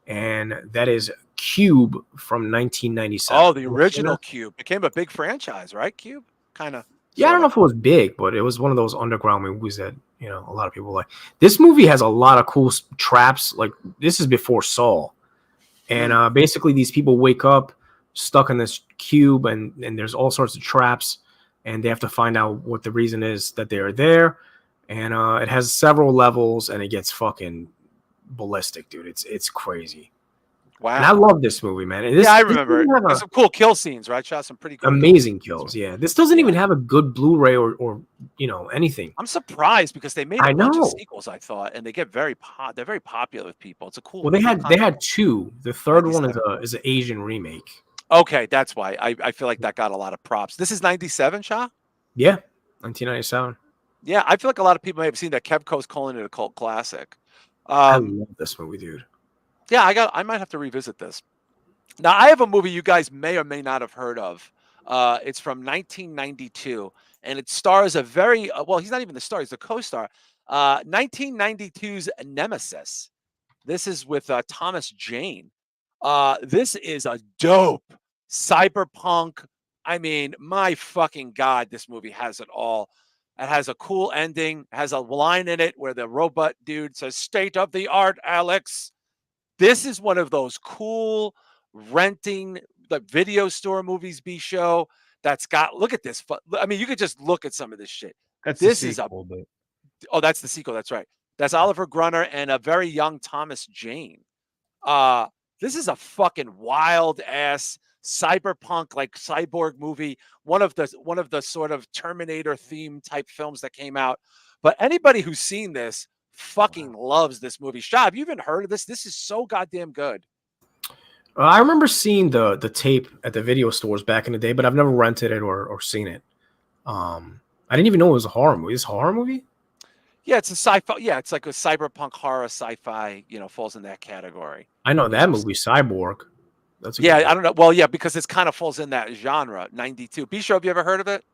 and that is Cube from 1997. Oh, the original Cube became a big franchise, right? Cube, kind of. Yeah, I don't know if it was big, but it was one of those underground movies that, you know, a lot of people like. This movie has a lot of cool traps. Like, this is before Saw. And basically these people wake up stuck in this cube, and there's all sorts of traps, and they have to find out what the reason is that they are there. And it has several levels, and it gets fucking ballistic, dude. It's crazy. Wow. And I love this movie, man. And I remember it. There's some cool kill scenes, right? Shot some pretty cool amazing kills. Yeah. This doesn't even have a good Blu-ray or you know, anything. I'm surprised because they made a bunch of sequels, I thought, and they get they're very popular with people. It's a cool. Well, they had two. The third one is an Asian remake. Okay, that's why I feel like that got a lot of props. This is 97, Shah? Yeah, 1997. Yeah, I feel like a lot of people may have seen that. Kevco's calling it a cult classic. I love this movie, dude. Yeah, I might have to revisit this. Now, I have a movie you guys may or may not have heard of. It's from 1992, and it stars a very well. He's not even the star; he's the co-star. 1992's Nemesis. This is with Thomas Jane. This is a dope cyberpunk. I mean, my fucking God, this movie has it all. It has a cool ending. It has a line in it where the robot dude says, "State of the art, Alex." This is one of those cool renting the video store movies show that's got, look at this. I mean, you could just look at some of this shit. That's this the sequel, oh, that's the sequel. That's right. That's Oliver Grunner and a very young Thomas Jane. This is a fucking wild ass cyberpunk, like cyborg movie. One of the sort of Terminator theme type films that came out. But anybody who's seen this fucking loves this movie. Shah, have you even heard of this? This is so goddamn good. I remember seeing the tape at the video stores back in the day, but I've never rented it or seen it. I didn't even know it was a horror movie. Is it a horror movie? Yeah, it's a sci-fi. Yeah, it's like a cyberpunk horror sci-fi. You know, falls in that category. I know that movie, Cyborg. That's I don't know. Well, yeah, because it's kind of falls in that genre. 92. Bisho, have you ever heard of it?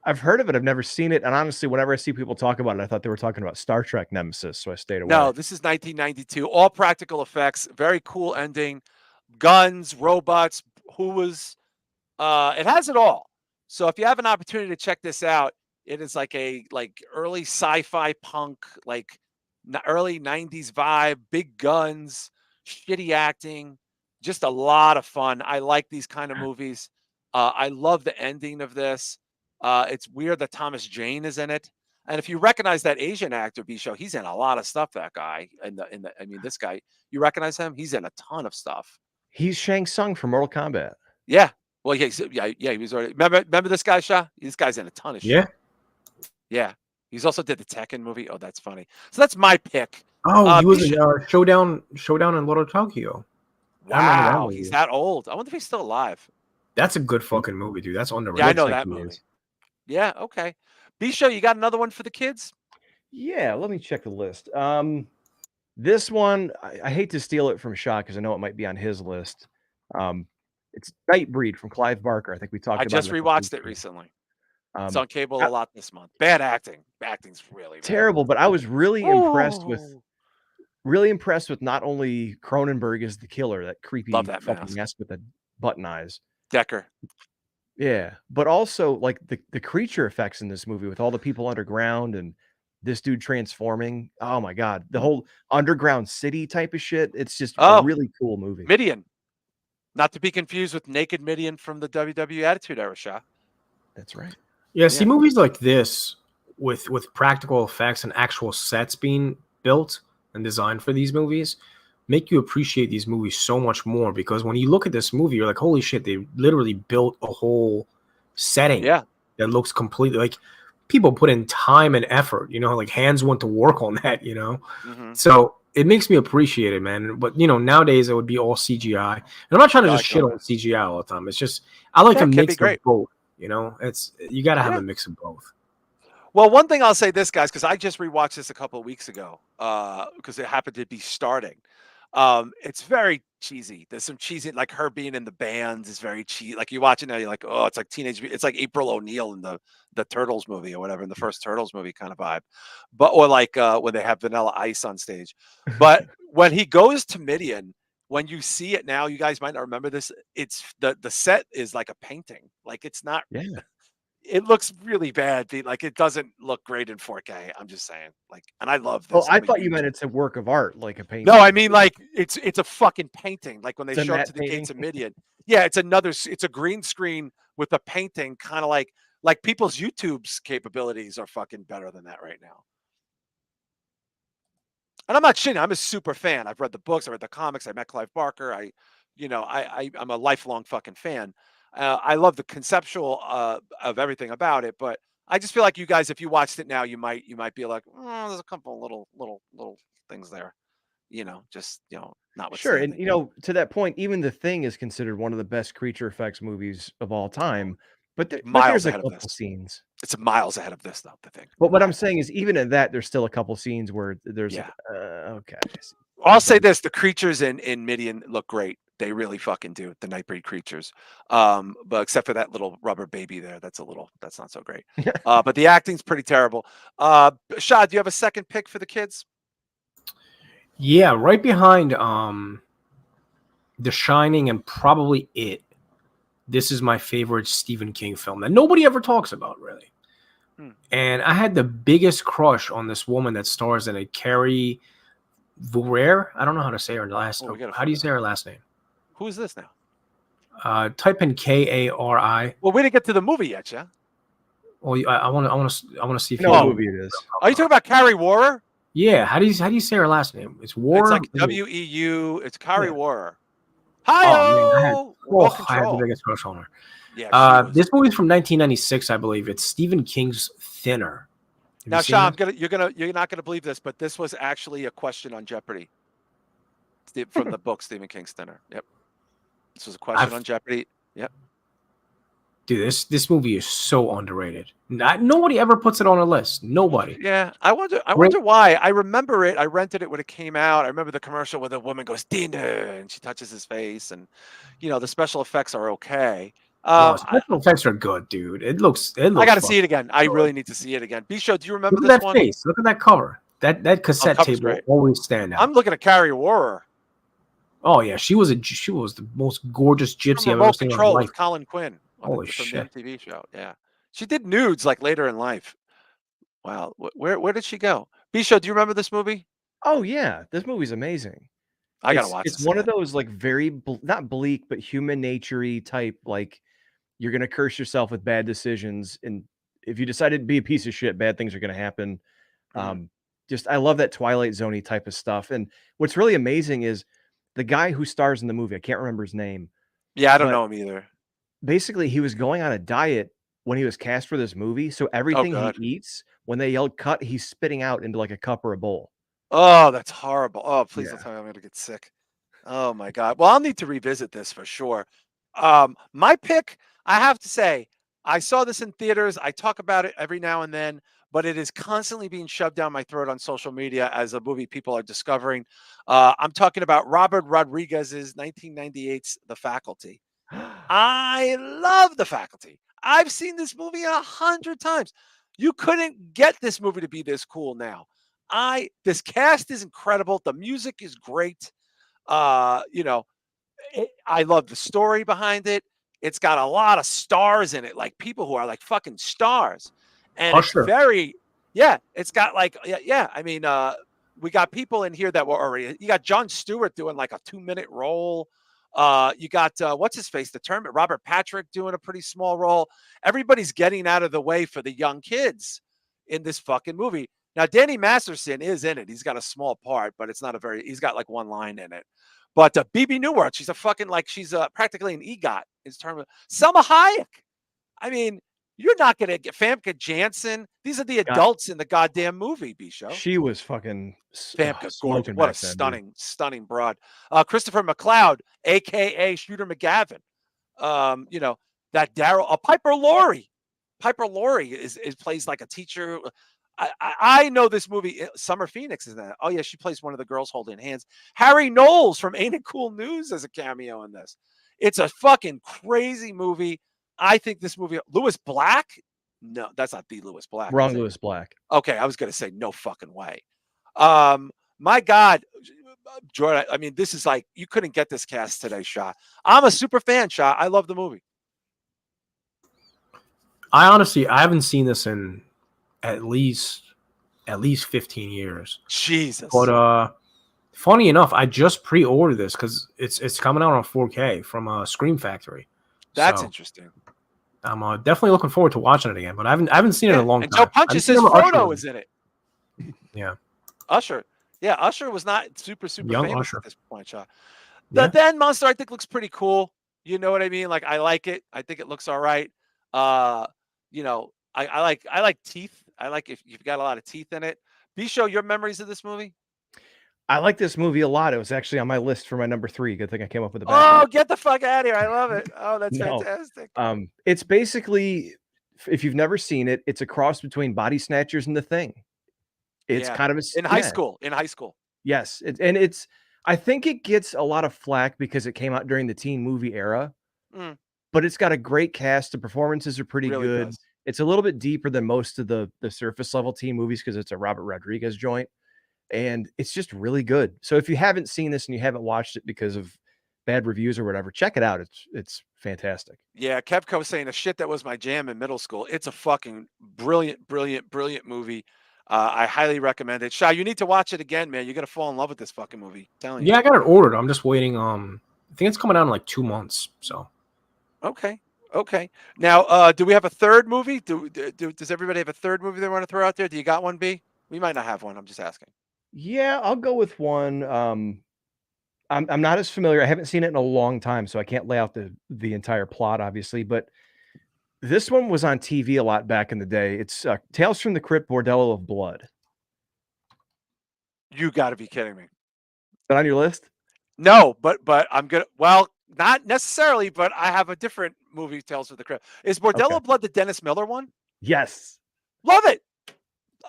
I've heard of it. I've never seen it. And honestly, whenever I see people talk about it, I thought they were talking about Star Trek Nemesis, so I stayed away. No, this is 1992. All practical effects. Very cool ending. Guns, robots, it has it all. So if you have an opportunity to check this out, it is like a early sci-fi punk, like early 90s vibe, big guns, shitty acting, just a lot of fun. I like these kind of movies. I love the ending of this. It's weird that Thomas Jane is in it. And if you recognize that Asian actor, Bisho, he's in a lot of stuff, that guy. I mean, this guy, you recognize him? He's in a ton of stuff. He's Shang Tsung from Mortal Kombat. Yeah. Well, yeah, he was already. Remember this guy, Shah? This guy's in a ton of shit. Yeah. Yeah. He's also did the Tekken movie. Oh, that's funny. So that's my pick. Oh, he was in Showdown in Little Tokyo. Wow, he's that old. I wonder if he's still alive. That's a good fucking movie, dude. That's underrated. Yeah, I know that movie. Yeah, okay. Bisho, you got another one for the kids? Yeah, let me check the list. This one, I hate to steal it from Shah because I know it might be on his list. It's Nightbreed from Clive Barker. I think we talked about it. I just rewatched it recently. It's on cable a lot this month. Bad acting. Acting's really terrible, but I was really impressed with not only Cronenberg as the killer, that creepy fucking mess with the button eyes. Decker. Yeah, but also like the creature effects in this movie with all the people underground and this dude transforming. Oh my God. The whole underground city type of shit. It's just a really cool movie. Midian. Not to be confused with Naked Midian from the WWE Attitude Era, Shah. That's right. Yeah, see, movies like this with practical effects and actual sets being built and designed for these movies make you appreciate these movies so much more, because when you look at this movie, you're like, holy shit, they literally built a whole setting that looks completely like people put in time and effort, you know, like hands went to work on that, you know? So it makes me appreciate it, man. But, you know, nowadays it would be all CGI. And I'm not trying to just shit on CGI all the time. It's just, I like a mix of both, you know? You got to have a mix of both. Well, one thing I'll say this, guys, because I just rewatched this a couple of weeks ago because it happened to be starting. It's very cheesy. There's some cheesy, like her being in the bands is very cheesy. Like you watch it now, you're like, oh, it's like it's like April O'Neil in the Turtles movie or whatever, in the first Turtles movie kind of vibe. But or like when they have Vanilla Ice on stage. But when he goes to Midian, when you see it now, you guys might not remember this. It's the set is like a painting. Like it's not. Yeah. it looks really bad. Like it doesn't look great in 4K. I'm just saying. Like, and I love Oh, this. I thought you meant it's a work of art, like a painting. No, I mean like it's a fucking painting. Like when they It's a show up matte to the painting. gates of Midian. Yeah, it's a green screen with a painting, kind of like people's YouTube's capabilities are fucking better than that right now. And I'm not shitting. I'm a super fan. I've read the books. I read the comics. I met Clive Barker. I'm a lifelong fucking fan. I love the conceptual of everything about it, but I just feel like you guys, if you watched it now, you might be like, oh, there's a couple little things there, just Sure, and notwithstanding. to that point, even The Thing is considered one of the best creature effects movies of all time. But Miles there's a ahead of couple this. scenes. It's miles ahead of this, though. The Thing. But what I'm saying is, even in that, there's still a couple scenes where there's Yeah. okay. I'll say this: the creatures in Midian look great. They really fucking do. The Nightbreed creatures, but except for that little rubber baby there, that's not so great. But the acting's pretty terrible. Shah, do you have a second pick for the kids? Yeah, right behind The Shining and probably It. This is my favorite Stephen King film that nobody ever talks about, really. And I had the biggest crush on this woman that stars in it, Carrie Vourer. I don't know how to say her last name. How do you say her last name? Who is this now? Type in Kari. Well, we didn't get to the movie yet, yeah. Well, I want to see if you know what movie it is. Are you talking about Carrie Warrer? Yeah. How do you say her last name? It's Warrer. It's like W-E-U. It's Carrie Warrer. Hi-oh! I had the biggest crush on her. Yeah. This movie's from 1996, I believe. It's Stephen King's Thinner. Now, Shah, you're not gonna believe this, but this was actually a question on Jeopardy from the book Stephen King's Thinner. Yep. This was a question on Jeopardy. Yep. Dude, this movie is so underrated. Nobody ever puts it on a list. Nobody. Yeah, I wonder why. I remember it. I rented it when it came out. I remember the commercial where the woman goes dinner and she touches his face, and the special effects are okay. Special effects are good, dude. It looks. I got to see it again. I really need to see it again. B-Show, do you remember this one? Face. Look at that cover. That cassette tape will always stand out. I'm looking at Carrie Warrer. Oh yeah, she was the most gorgeous gypsy I've ever seen in my life. With Colin Quinn. Holy shit! From the MTV show. Yeah, she did nudes like later in life. Wow, where did she go? B-Show, do you remember this movie? Oh yeah, this movie's amazing. I gotta watch. It's one of those like very not bleak but human nature-y type. Like you're gonna curse yourself with bad decisions, and if you decided to be a piece of shit, bad things are gonna happen. I love that Twilight Zone-y type of stuff. And what's really amazing is the guy who stars in the movie. I can't remember his name. Yeah, I don't know him either. Basically, he was going on a diet when he was cast for this movie. So everything he eats, when they yelled cut, he's spitting out into like a cup or a bowl. Oh, that's horrible. Oh, please don't tell me I'm going to get sick. Oh my God. Well, I'll need to revisit this for sure. My pick, I have to say, I saw this in theaters. I talk about it every now and then, but it is constantly being shoved down my throat on social media as a movie people are discovering. I'm talking about Robert Rodriguez's 1998's The Faculty. I love The Faculty. I've seen this movie 100 times. You couldn't get this movie to be this cool now. This cast is incredible. The music is great. I love the story behind it. It's got a lot of stars in it, like people who are like fucking stars. And it's it's got like, I mean, we got people in here that were already, you got Jon Stewart doing like a 2-minute role. You got what's his face, the tournament, Robert Patrick doing a pretty small role. Everybody's getting out of the way for the young kids in this fucking movie. Now, Danny Masterson is in it. He's got a small part, but it's not he's got like one line in it. But BB Newirth, she's a fucking she's practically an EGOT. Selma Hayek. I mean, you're not going to get Famke Janssen. These are the adults in the goddamn movie, B-Show. She was fucking Famke, gorgeous. What a stunning broad. Christopher McLeod, a.k.a. Shooter McGavin. That Daryl, Piper Laurie. Piper Laurie is plays like a teacher. I know this movie. Summer Phoenix is that. Oh yeah, she plays one of the girls holding hands. Harry Knowles from Ain't It Cool News as a cameo in this. It's a fucking crazy movie. I think this movie. Lewis Black? No, that's not the Lewis Black. Wrong, Lewis Black. Okay, I was gonna say no fucking way. My God, Jordan. I mean, this is like you couldn't get this cast today, Shah. I'm a super fan, Shah. I love the movie. I honestly, I haven't seen this in at least 15 years. Jesus. But funny enough, I just pre-ordered this because it's coming out on 4K from Scream Factory. That's So interesting. I'm definitely looking forward to watching it again. But I haven't seen it in a long and time. Joe Punches says Frodo is in it. Yeah. Usher. Yeah, Usher was not super Young famous Usher. at this point, Shah. The Yeah. then Monster I think looks pretty cool. You know what I mean? Like I like it. I think it looks all right. You know, I like teeth. I like if you've got a lot of teeth in it. B-Show, your memories of this movie? I like this movie a lot. It was actually on my list for my number 3. Good thing I came up with a Oh, backup. get the fuck out of here. I love it. Oh, that's No. fantastic. It's basically, if you've never seen it, it's a cross between Body Snatchers and The Thing. It's kind of a, in high school. In high school. Yes. It's I think it gets a lot of flack because it came out during the teen movie era. But it's got a great cast. The performances are pretty Really good. does. It's a little bit deeper than most of the surface level teen movies because it's a Robert Rodriguez joint. And it's just really good. So if you haven't seen this and you haven't watched it because of bad reviews or whatever, check it out. It's fantastic. Yeah, Kevco was saying the shit that was my jam in middle school. It's a fucking brilliant movie. I highly recommend it. Shah, you need to watch it again, man. You're gonna fall in love with this fucking movie. I'm telling you. Yeah, I got it ordered. I'm just waiting. I think it's coming out in like 2 months. So. Okay. Now, do we have a third movie? Does everybody have a third movie they want to throw out there? Do you got one, B? We might not have one. I'm just asking. Yeah, I'll go with one. I'm not as familiar. I haven't seen it in a long time, so I can't lay out the entire plot, obviously. But this one was on TV a lot back in the day. It's Tales from the Crypt, Bordello of Blood. You got to be kidding me. Is that on your list? No, but I'm gonna. Well, not necessarily, but I have a different movie, Tales from the Crypt. Is Bordello of Blood the Dennis Miller one? Yes. Love it.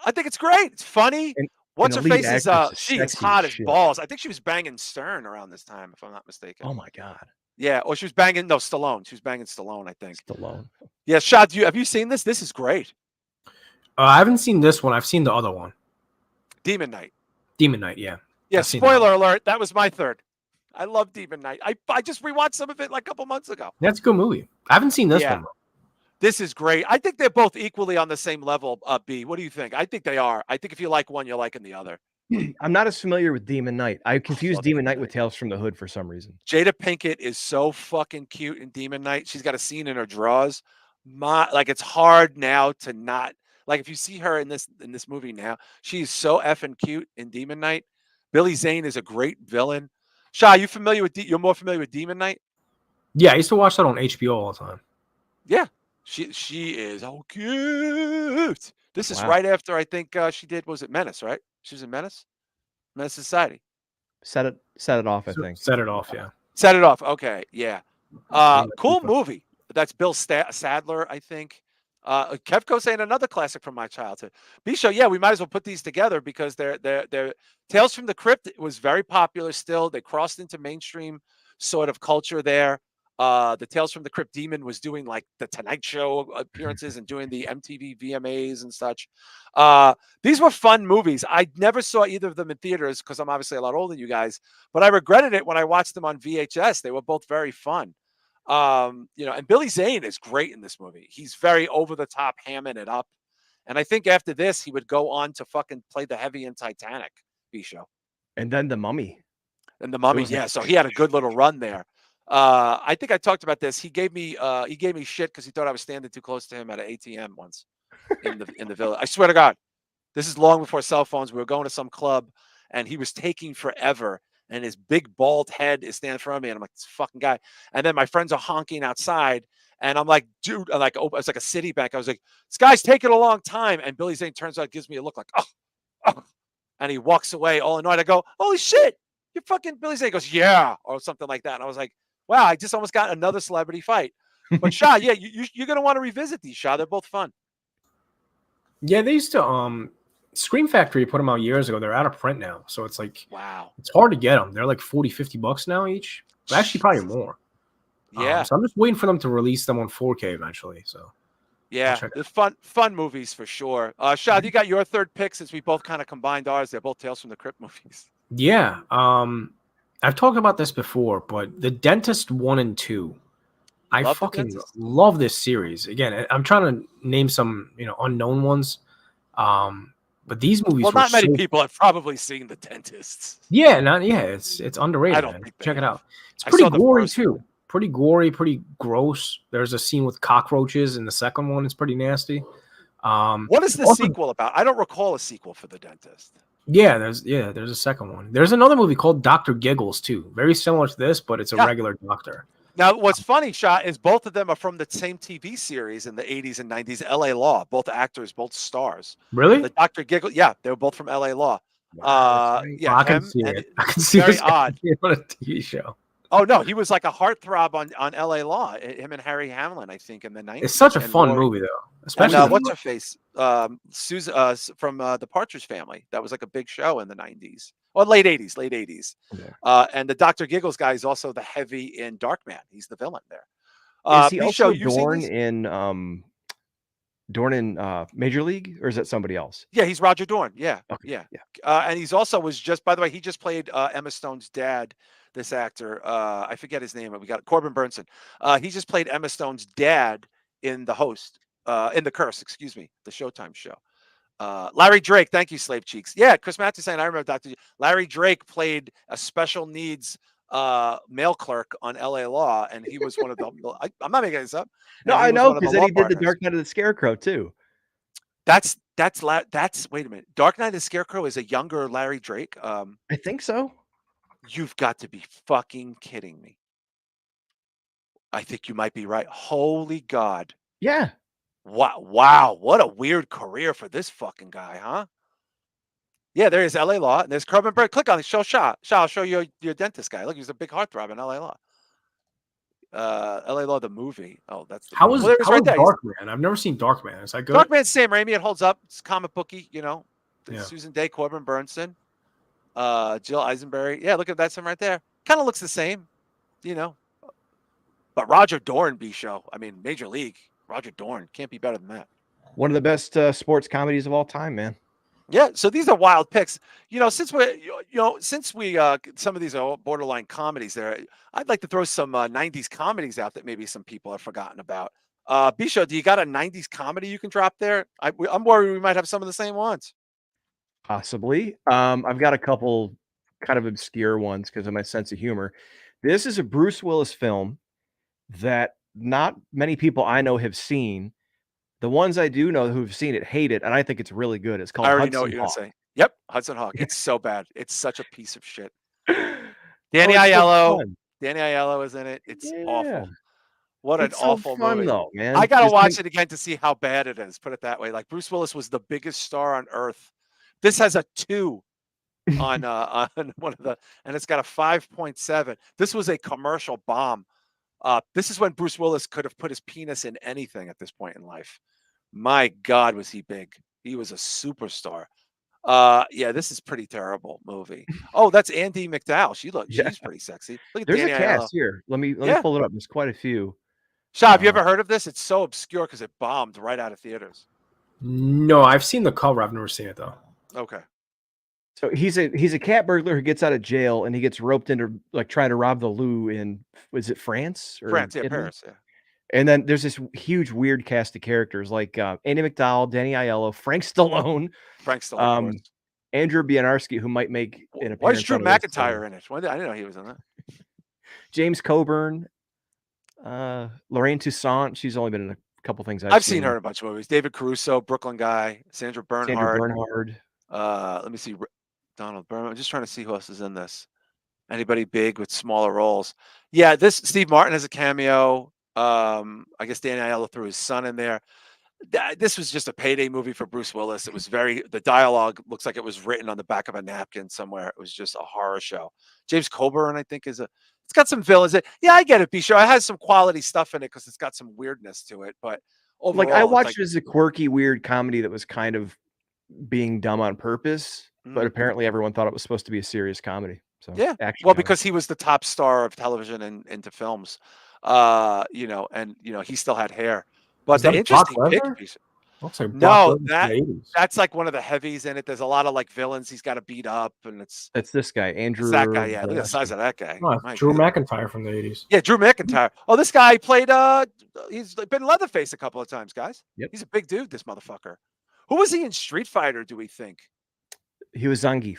I think it's great. It's funny. What's her face is she is hot as balls. I think she was banging Stern around this time, if I'm not mistaken. Oh my God. Yeah, or she was banging Stallone. She was banging Stallone, I think. Stallone. Yeah, Shah, have you seen this? This is great. I haven't seen this one. I've seen the other one. Demon Knight. Yeah. Yeah, spoiler alert. That was my third. I love Demon Knight. I just rewatched some of it like a couple months ago. That's a good movie. I haven't seen this one. This is great. I think they're both equally on the same level, B. What do you think? I think they are. I think if you like one, you're liking the other. I'm not as familiar with Demon Knight. I confused Demon Knight with Tales from the Hood for some reason. Jada Pinkett is so fucking cute in Demon Knight. She's got a scene in her drawers. It's hard now to not if you see her in this movie now, she's so effing cute in Demon Knight. Billy Zane is a great villain. Shah, you're more familiar with Demon Knight? Yeah, I used to watch that on HBO all the time. Yeah. She is cute. This is right after I think she did. Was it Menace? Right? She was in Menace Society. Set it off. I think. Set it off. Yeah. Set it off. Okay. Yeah. Cool movie. That's Bill Sadler, I think. Kevco saying another classic from my childhood. B-Show. Yeah, we might as well put these together because they're Tales from the Crypt was very popular. Still, they crossed into mainstream sort of culture there. The Tales from the Crypt Demon was doing like the Tonight Show appearances and doing the MTV VMAs and such. These were fun movies. I never saw either of them in theaters because I'm obviously a lot older than you guys, but I regretted it when I watched them on VHS. They were both very fun. And Billy Zane is great in this movie. He's very over the top, hamming it up. And I think after this, he would go on to fucking play the heavy in Titanic, B-Show. And then The Mummy. Yeah. So he had a good little run there. I think I talked about this. He gave me shit because he thought I was standing too close to him at an ATM once in the village. I swear to God, this is long before cell phones. We were going to some club and he was taking forever. And his big bald head is standing in front of me. And I'm like, this fucking guy. And then my friends are honking outside. And I'm like, dude, it's like a Citibank. I was like, this guy's taking a long time. And Billy Zane turns out, gives me a look like, oh. And he walks away all annoyed. I go, holy shit, you're fucking Billy Zane. He goes, yeah, or something like that. And I was like, wow, I just almost got another celebrity fight. But Shah, yeah, you're going to want to revisit these, Shah. They're both fun. Yeah, they used to Scream Factory put them out years ago. They're out of print now. So it's like, wow, it's hard to get them. They're like $40-$50 now each. Actually, probably more. Yeah. So I'm just waiting for them to release them on 4K eventually. So yeah, the fun movies for sure. Shah, you got your third pick since we both kind of combined ours. They're both Tales from the Crypt movies. Yeah. I've talked about this before, but The Dentist 1 and 2. I fucking love this series. Again, I'm trying to name some, unknown ones. But these movies well, not many people have probably seen The Dentist. Yeah, it's underrated. I don't think check it out. It's I pretty saw the gory first too. one. Pretty gory, pretty gross. There's a scene with cockroaches in the second one. It's pretty nasty. What is the sequel about? I don't recall a sequel for The Dentist. Yeah, there's a second one. There's another movie called Dr. Giggles too. Very similar to this, but it's a regular doctor. Now, what's funny, Shah, is both of them are from the same TV series in the 80s and 90s, LA Law. Both actors, both stars. Really? The Dr. Giggles, yeah, they were both from LA Law. Wow, yeah, I can see it. I can see very this odd on a TV show. Oh no, he was like a heartthrob on LA Law. Him and Harry Hamlin, I think, in the 90s. It's such a fun movie though, especially and, what's her face, Susan from the Partridge Family. That was like a big show in the 90s or late 80s. Yeah. And the Dr. Giggles guy is also the heavy in Darkman. He's the villain there. Is he also Dorn in Major League, or is that somebody else? Yeah, he's Roger Dorn. Yeah, okay. yeah. And he's also by the way, he just played Emma Stone's dad. This actor, I forget his name, but we got Corbin Burnson. He just played Emma Stone's dad in The Host, in The Curse, excuse me, the Showtime show. Larry Drake, thank you, Slave Cheeks. Yeah, Chris Matthews saying, I remember Dr. Larry Drake played a special needs mail clerk on LA Law, and he was one of the, I'm not making this up. No, I know, because then he did the Dark Knight of the Scarecrow too. That's wait a minute. Dark Knight of the Scarecrow is a younger Larry Drake. I think so. You've got to be fucking kidding me. I think you might be right. Holy God. Yeah. Wow. What a weird career for this fucking guy, huh? Yeah, there is LA Law. And there's Corbin Bird. Click on it. Show Shah. Shah, I'll show you your dentist guy. Look, he's a big heartthrob in LA Law. LA Law, the movie. Oh, that's the how is Darkman? I've never seen Darkman. Is that good? Darkman's Sam Raimi. It holds up. It's comic booky, Yeah. Susan Day, Corbin Burnson. Jill Eisenberry. Yeah, look at that some right there. Kind of looks the same, But Roger Dorn show. I mean, Major League. Roger Dorn can't be better than that. One of the best sports comedies of all time, man. Yeah. So these are wild picks. Since we some of these are borderline comedies there, I'd like to throw some 90s comedies out that maybe some people have forgotten about. Bisho, do you got a 90s comedy you can drop there? I'm worried we might have some of the same ones. Possibly. I've got a couple kind of obscure ones because of my sense of humor. This is a Bruce Willis film that not many people I know have seen. The ones I do know who've seen it hate it, and I think it's really good. It's called I already Hudson know what you're Hawk. going to say. Yep, Hudson Hawk. It's so bad. It's such a piece of shit. Danny Aiello. Danny Aiello is in it. It's awful. What an awful movie, though, man. I got to watch it again to see how bad it is. Put it that way. Like Bruce Willis was the biggest star on earth. This has a 2 on one of the, and it's got a 5.7. This was a commercial bomb. This is when Bruce Willis could have put his penis in anything at this point in life. My God, was he big? He was a superstar. Yeah, this is pretty terrible movie. Oh, that's Andie MacDowell. She's pretty sexy. Look at There's Danny a cast Aiello. here. Let me pull it up. There's quite a few. Shah, have you ever heard of this? It's so obscure because it bombed right out of theaters. No, I've seen the cover. I've never seen it though. Okay. So he's a cat burglar who gets out of jail and he gets roped into like trying to rob the loo in, was it France? France, yeah, Paris, yeah. And then there's this huge weird cast of characters like Andie MacDowell, Danny Aiello, Frank Stallone, Andrew Bianarski, who might make an appearance. Why is Drew McIntyre in it? I didn't know he was in that. James Coburn, Lorraine Toussaint. She's only been in a couple things I've seen her in a bunch of movies. David Caruso, Brooklyn Guy, Sandra Bernhard. Let me see. Donald Berman. I'm just trying to see who else is in this. Anybody big with smaller roles? Yeah, Steve Martin has a cameo. I guess Danny Aiello threw his son in there. This was just a payday movie for Bruce Willis. It was the dialogue looks like it was written on the back of a napkin somewhere. It was just a horror show. James Coburn, I think, it's got some villains. Yeah, I get it, B-Show. It has some quality stuff in it because it's got some weirdness to it. But overall, I watched it as a quirky, weird comedy that was kind of being dumb on purpose. But apparently everyone thought it was supposed to be a serious comedy. So yeah, because he was the top star of television and into films, and he still had hair. But the interesting pick, Looks like Brock No, Lesnar from the 80s. that's like one of the heavies in it. There's a lot of like villains he's got to beat up, and it's this guy, Andrew. it's that guy. Yeah, look at the size of that guy. Oh, Drew McIntyre from the 80s. Yeah, Drew McIntyre. Oh, this guy played. He's been Leatherface a couple of times, guys. Yep. He's a big dude. This motherfucker. Who was he in Street Fighter? Do we think? He was Zangief.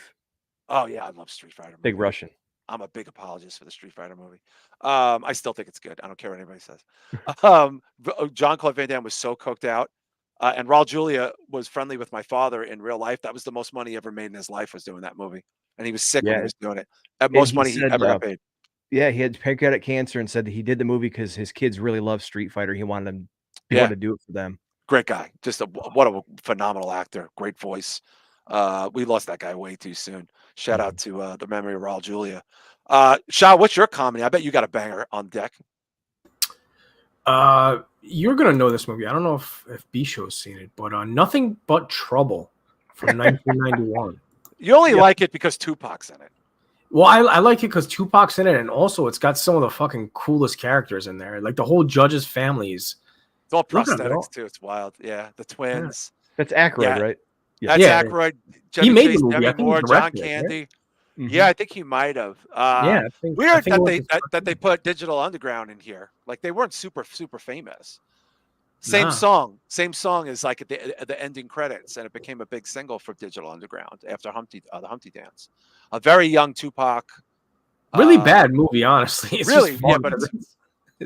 Oh yeah, I love Street Fighter. Big Russian. I'm a big apologist for the Street Fighter movie. I still think it's good. I don't care what anybody says. Jean-Claude Van Damme was so coked out. And Raul Julia was friendly with my father in real life. That was the most money he ever made in his life, was doing that movie. And he was sick when he was doing it. Most money he ever got paid. Yeah, he had pancreatic cancer and said that he did the movie because his kids really love Street Fighter. He wanted to do it for them. Great guy. What a phenomenal actor. Great voice. We lost that guy way too soon. Shout out to the memory of Raul Julia. Shah, what's your comedy? I bet you got a banger on deck. You're gonna know this movie. I don't know if B-Show's seen it, but Nothing But Trouble from 1991. You only like it because Tupac's in it. Well, I like it because Tupac's in it, and also it's got some of the fucking coolest characters in there. Like the whole Judge's families. It's all prosthetics too. It's wild. Yeah, the twins. Yeah. That's Aykroyd, right? Yeah. That's Aykroyd. He made the movie. Demi Moore, John Candy. Right? Mm-hmm. Yeah, I think he might have. Weird that they put Digital Underground in here. Like they weren't super famous. Same song is like at the ending credits, and it became a big single for Digital Underground after the Humpty Dance. A very young Tupac. Really bad movie, honestly. It's really, just fun, yeah, but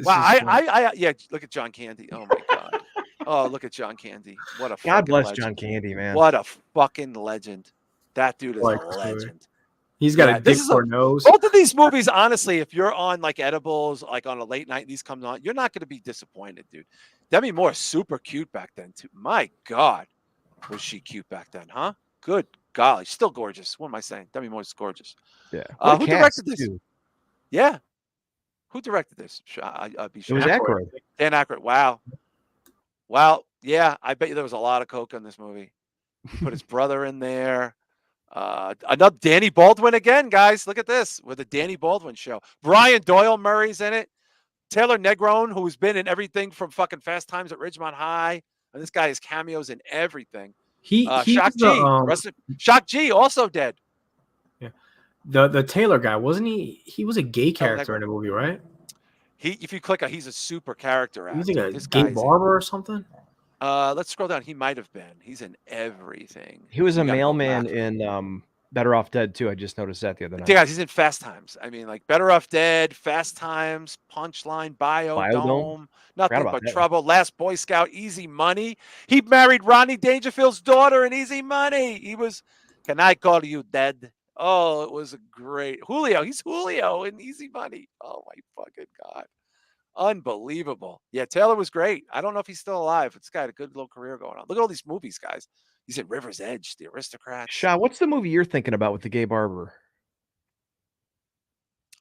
wow, I look at John Candy. Oh my god. Oh, look at John Candy. What a God bless legend. John Candy, man. What a fucking legend. That dude is a legend. He's got a dick for a nose. Both of these movies, honestly, if you're on like edibles, like on a late night, these come on, you're not going to be disappointed, dude. Demi Moore, super cute back then, too. My God, was she cute back then, huh? Good golly, still gorgeous. What am I saying? Demi Moore's gorgeous. Yeah. Who directed this? Yeah. Who directed this? It was Aykroyd. Dan Aykroyd. Wow. Wow. Yeah, I bet you there was a lot of coke in this movie. Put his brother in there. Another Danny Baldwin again, guys. Look at this with the Danny Baldwin show. Brian Doyle Murray's in it. Taylor Negron, who's been in everything from fucking Fast Times at Ridgemont High, and this guy has cameos in everything. Shock G, Shock G, also dead. Yeah, the Taylor guy, wasn't he? He was a gay character in the movie, right? If you click, he's a super character actor. He's like a gay barber or something. Let's scroll down. He might have been. He's in everything. He was a mailman in Better Off Dead too. I just noticed that the other night. Yeah, he's in Fast Times. I mean, like Better Off Dead, Fast Times, Punchline, Biodome, Nothing But Trouble, Last Boy Scout, Easy Money. He married Rodney Dangerfield's daughter in Easy Money. He was, Can I Call You Dead? Oh, it was a great Julio. He's Julio in Easy Money. Oh my fucking God. Unbelievable. Yeah, Taylor was great. I don't know if he's still alive. This guy had a good little career going on. Look at all these movies, guys. He's in River's Edge, The Aristocrats. Shah, what's the movie you're thinking about with the gay barber?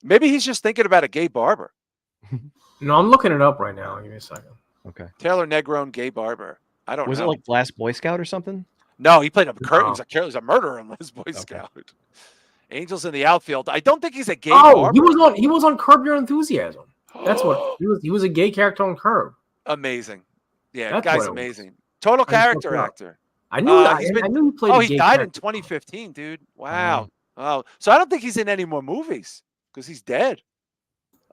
Maybe he's just thinking about a gay barber. No, I'm looking it up right now. Give me a second. Okay. Taylor Negron, gay barber. I don't know. Was it like Last Boy Scout or something? No, he played he was a murderer in Last Boy Scout. Angels in the Outfield. I don't think he's a gay barber. He was on Curb Your Enthusiasm. That's what he was a gay character on Curb. Amazing. Yeah, that guy's amazing. Total character actor. I knew he played a gay he died character. in 2015, dude. Wow. Oh, so I don't think he's in any more movies because he's dead.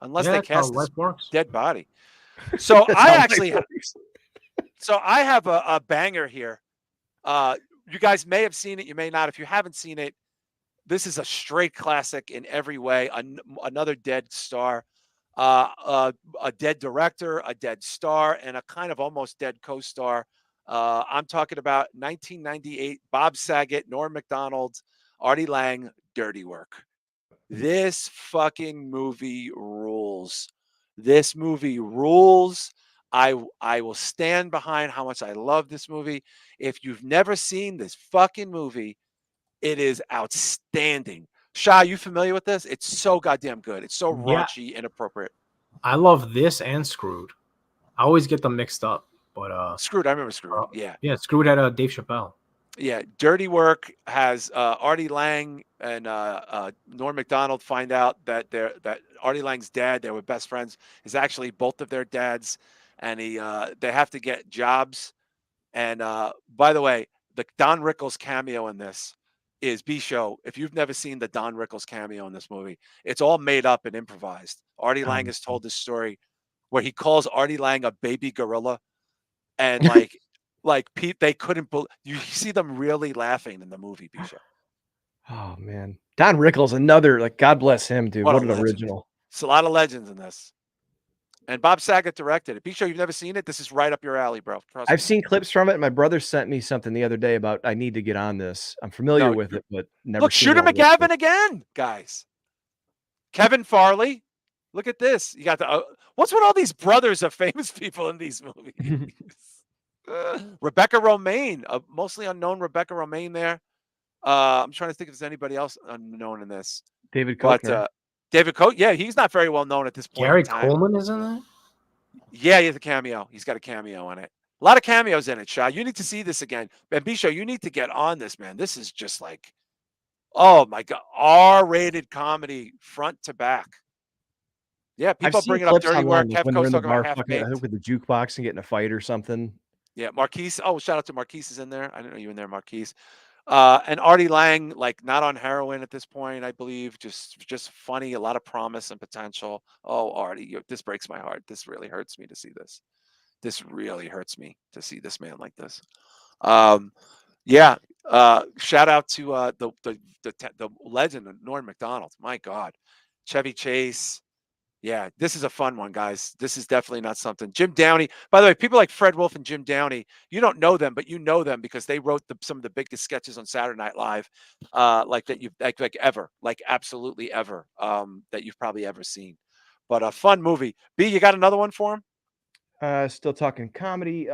Unless they cast his dead body. So I have a banger here. You guys may have seen it. You may not. If you haven't seen it, this is a straight classic in every way. Another dead star. A dead director, a dead star, and a kind of almost dead co-star. I'm talking about 1998, Bob Saget, Norm Macdonald, Artie Lang, Dirty Work. This fucking movie rules. This movie rules. I will stand behind how much I love this movie. If you've never seen this fucking movie, it is outstanding. Shah, you familiar with this? It's so goddamn good. It's so raunchy, inappropriate. I love this and Screwed. I always get them mixed up, but Screwed. I remember Screwed. Yeah, Screwed had Dave Chappelle. Yeah, Dirty Work has Artie Lang and Norm Macdonald find out that Artie Lang's dad, they were best friends, is actually both of their dads, and they have to get jobs And by the way, the Don Rickles cameo in this is B-Show. If you've never seen the Don Rickles cameo in this movie, it's all made up and improvised. Artie Lang has told this story where he calls Artie Lang a baby gorilla, and like Pete, they couldn't. You see them really laughing in the movie, B-Show. Oh man, Don Rickles, another God bless him, dude. What an original. It's a lot of legends in this. And Bob Saget directed it. B-Show, you've never seen it? This is right up your alley, bro. I've seen clips from it. My brother sent me something the other day about I need to get on this. I'm familiar with it, but never. Look, Shooter McGavin again, guys. Kevin Farley. Look at this. You got the what's with all these brothers of famous people in these movies? Rebecca Romaine, a mostly unknown Rebecca Romaine there. I'm trying to think if there's anybody else unknown in this. David Koechner. David Koechner, yeah, he's not very well known at this point. Gary Coleman is in that? Yeah, he has a cameo. He's got a cameo in it. A lot of cameos in it, Shah. You need to see this again. And B-Show, you need to get on this, man. This is just like, oh my God, R-rated comedy front to back. Yeah, people bring it up dirty work. Kevco's talking about Half-Baked. I think with the jukebox and getting a fight or something. Yeah, Marquise. Oh, shout out to Marquise is in there. I didn't know you were in there, Marquise. And Artie Lang, like not on heroin at this point, I believe. Just funny, a lot of promise and potential. Oh, Artie, this breaks my heart. This really hurts me to see this. This really hurts me to see this man like this. Yeah. Shout out to the legend of Norm Macdonald. My God, Chevy Chase. Yeah, this is a fun one, guys. This is definitely not something. Jim Downey. By the way, people like Fred Wolf and Jim Downey, you don't know them, but you know them because they wrote some of the biggest sketches on Saturday Night Live, like that you've like ever, like absolutely ever, that you've probably ever seen. But a fun movie. B, you got another one for him? Still talking comedy.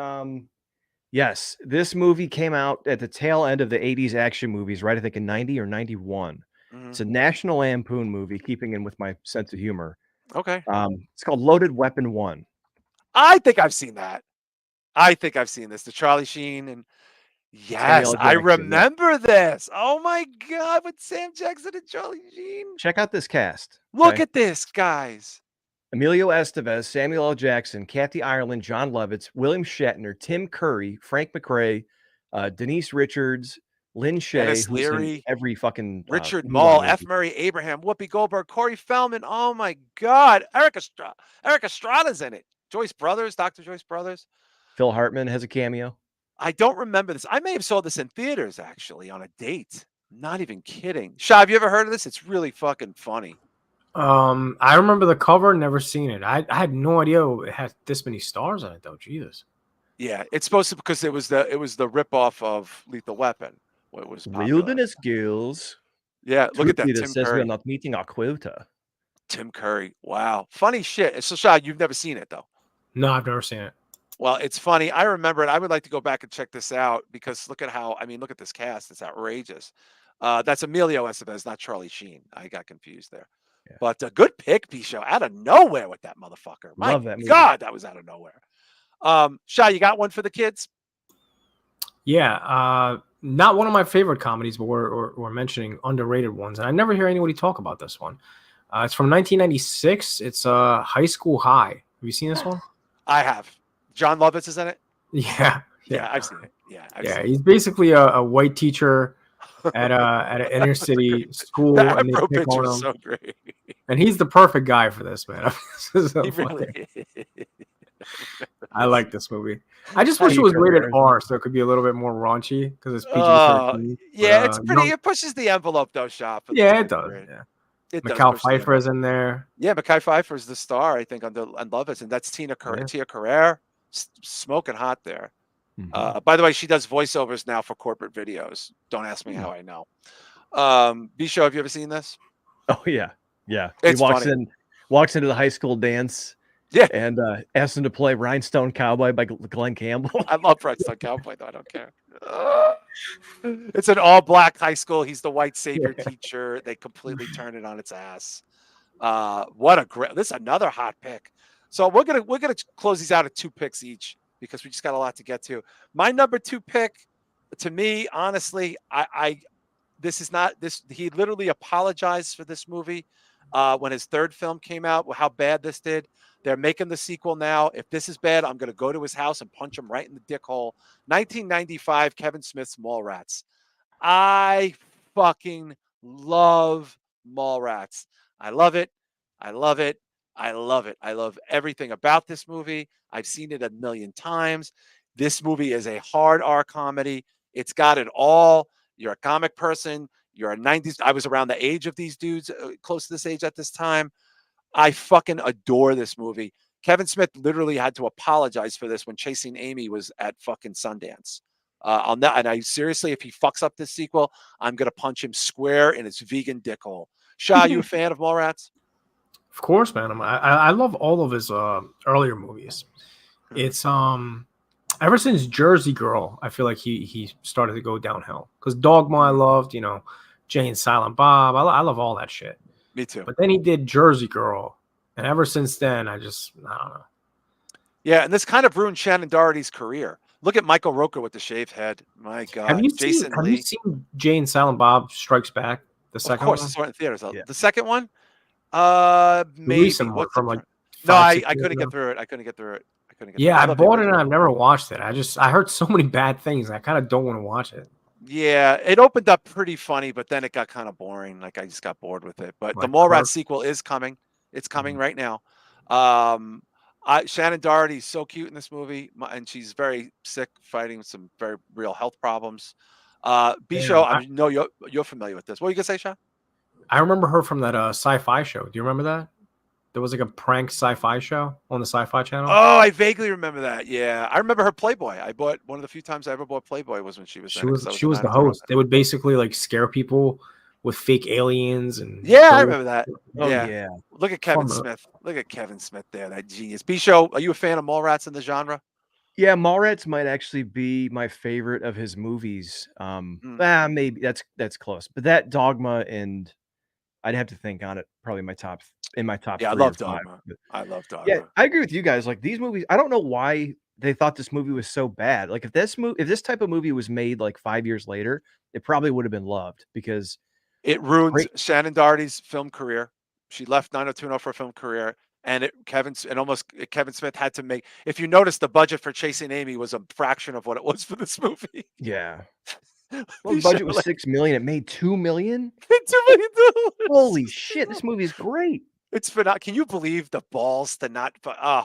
Yes, this movie came out at the tail end of the 80s action movies, right? I think in 90 or 91. Mm-hmm. It's a National Lampoon movie, keeping in with my sense of humor. Okay. It's called Loaded Weapon 1. I think I've seen that. I think I've seen this. The Charlie Sheen and yes, I remember this. Oh my God, with Sam Jackson and Charlie Sheen. Check out this cast. Look at this, guys. Emilio Estevez, Samuel L. Jackson, Kathy Ireland, John Lovitz, William Shatner, Tim Curry, Frank McRae, Denise Richards, Lynn Shay, who's in every fucking Richard Mall, F. Murray Abraham, Whoopi Goldberg, Corey Feldman. Oh my God, Eric Estrada's in it. Joyce Brothers, Dr. Joyce Brothers. Phil Hartman has a cameo. I don't remember this. I may have saw this in theaters actually on a date. I'm not even kidding. Shah, have you ever heard of this? It's really fucking funny. I remember the cover, never seen it. I had no idea it had this many stars on it though. Jesus. Yeah, it's supposed to because it was the ripoff of Lethal Weapon. What was Wilderness Girls. Yeah, look at that. Tim says Curry. We're not meeting our quota. Tim Curry. Wow, funny shit. So, Shah, you've never seen it though? No, I've never seen it. Well, it's funny. I remember it. I would like to go back and check this out because look at look at this cast. It's outrageous. That's Emilio Estevez, not Charlie Sheen. I got confused there. Yeah. But a good pick, B-Show, out of nowhere with that motherfucker. My God, that was out of nowhere. Shah, you got one for the kids? Yeah, not one of my favorite comedies, but we're mentioning underrated ones, and I never hear anybody talk about this one. It's from 1996. It's High School High. Have you seen this one? I have. John Lovitz is in it? Yeah, I've seen it. Yeah, he's basically a white teacher at an inner city school. That picture is so great. And he's the perfect guy for this, man. He really is. I like this movie. I just wish it was rated R, so it could be a little bit more raunchy because it's PG-13. Yeah, it's pretty. It pushes the envelope, though, Shah. Yeah, it does. Yeah. Mikhail Pfeiffer is in there. Yeah, Mikhail Pfeiffer is the star, I think, on Lovitz, and that's Tia Carrere, smoking hot there. Mm-hmm. By the way, she does voiceovers now for corporate videos. Don't ask me how I know. B-Show, have you ever seen this? Oh yeah. It's he walks into the high school dance. Yeah, and asks him to play Rhinestone Cowboy by Glenn Campbell. I love Rhinestone Cowboy, though. I don't care. It's an all-black high school. He's the white savior teacher. They completely turn it on its ass. What a great! This is another hot pick. So we're gonna close these out at 2 picks each because we just got a lot to get to. My number 2 pick, to me, honestly, this is not this. He literally apologized for this movie when his 3rd film came out. How bad this did. They're making the sequel now. If this is bad, I'm going to go to his house and punch him right in the dick hole. 1995, Kevin Smith's Mallrats. I fucking love Mallrats. I love it. I love it. I love it. I love everything about this movie. I've seen it a million times. This movie is a hard R comedy. It's got it all. You're a comic person. You're a 90s. I was around the age of these dudes, close to this age at this time. I fucking adore this movie. Kevin Smith literally had to apologize for this when Chasing Amy was at fucking Sundance. On that, and I seriously, if he fucks up this sequel, I'm gonna punch him square in his vegan dick hole. Shah, you a fan of Mallrats? Of course, man. I love all of his earlier movies. It's ever since Jersey Girl, I feel like he started to go downhill. Because Dogma, I loved, Jay and Silent Bob. I love all that shit. Me too. But then he did Jersey Girl, and ever since then, I don't know. Yeah, and this kind of ruined Shannon Doherty's career. Look at Michael Rooker with the shaved head. My God. Have you Lee. seen Jay and Silent Bob Strikes Back? The second one? Of course, I saw it in theaters. Yeah. The second one? Maybe. What's from like no, I couldn't get through it. I couldn't get through it. I bought it and I've never watched it. I heard so many bad things. I kind of don't want to watch it. Yeah, it opened up pretty funny, but then it got kind of boring. Like I just got bored with it. But the Mallrats sequel is coming. It's coming right now. Shannon Doherty is so cute in this movie, and she's very sick, fighting with some very real health problems. Show, I know you're familiar with this. What were you gonna say, Shah? I remember her from that sci-fi show. Do you remember that? There was like a prank sci-fi show on the Sci-Fi Channel. Oh, I vaguely remember that. Yeah, I remember her Playboy. I bought one of the few times I ever bought Playboy was when she was. She was the host. They would basically like scare people with fake aliens and. Yeah, I remember that. Oh yeah. Look at Kevin Smith. Look at Kevin Smith there. That genius. Show, are you a fan of Mallrats in the genre? Yeah, Mallrats might actually be my favorite of his movies. Maybe that's close, but that Dogma and I'd have to think on it. Probably my top. Yeah, I love Dogma. I love Dogma. Yeah, I agree with you guys. Like these movies, I don't know why they thought this movie was so bad. Like if this type of movie was made like 5 years later, it probably would have been loved because it ruined Shannon Doherty's film career. She left 90210 for a film career, and Kevin Smith had to make. If you notice, the budget for Chasing Amy was a fraction of what it was for this movie. Yeah. Well, the budget was $6 million. It made $2 million. $2 million. Holy shit! This movie is great. It's phenomenal. Can you believe the balls to not?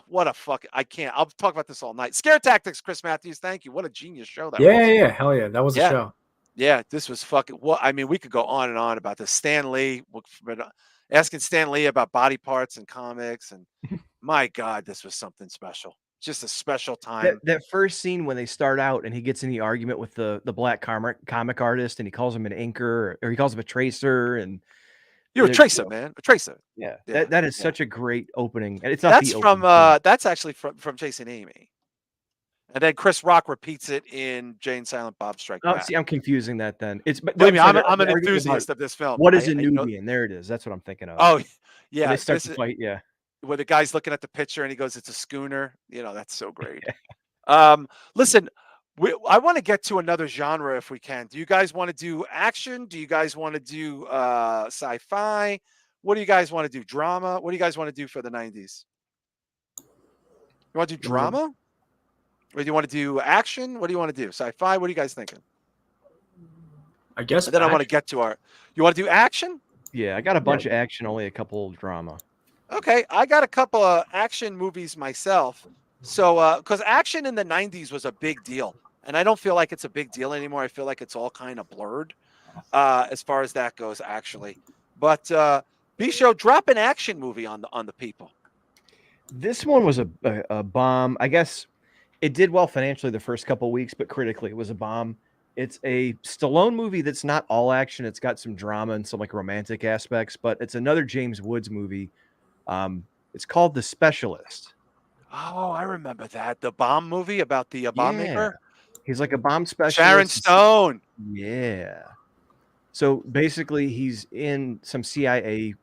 What a fuck! I can't. I'll talk about this all night. Scare Tactics, Chris Matthews. Thank you. What a genius show that was. Yeah, hell yeah, that was a show. Yeah, this was fucking. Well, I mean, we could go on and on about this. Stan Lee, asking Stan Lee about body parts and comics, and my God, this was something special. Just a special time. That first scene when they start out and he gets in the argument with the black comic artist and he calls him an inker or he calls him a tracer and you're a tracer, man, a tracer. Yeah. That is such a great opening, and it's not that's actually from Chasing Amy, and then Chris Rock repeats it in Jay and Silent Bob Strike Back. See, I'm confusing that. Then I'm an enthusiast of this film. What is a Nubian? There it is. That's what I'm thinking of. Oh, yeah. When they start to fight. Yeah. Where the guy's looking at the picture and he goes, "It's a schooner." That's so great. Listen, I want to get to another genre if we can. Do you guys want to do action? Do you guys want to do sci-fi? What do you guys want to do? Drama? What do you guys want to do for the 90s? You want to do drama? Or do you want to do action? What do you want to do? Sci-fi? What are you guys thinking? I guess. And then I want to get to you want to do action? Yeah, I got a bunch of action, only a couple of drama. Okay, I got a couple of action movies myself. So, because action in the 90s was a big deal. And I don't feel like it's a big deal anymore. I feel like it's all kind of blurred as far as that goes, actually. But B-Show, drop an action movie on the people. This one was a bomb. I guess it did well financially the first couple of weeks, but critically it was a bomb. It's a Stallone movie that's not all action. It's got some drama and some like romantic aspects, but it's another James Woods movie. It's called The Specialist. Oh, I remember that. The bomb movie about the bomb maker. He's like a bomb specialist. Sharon Stone. Yeah. So basically he's in some CIA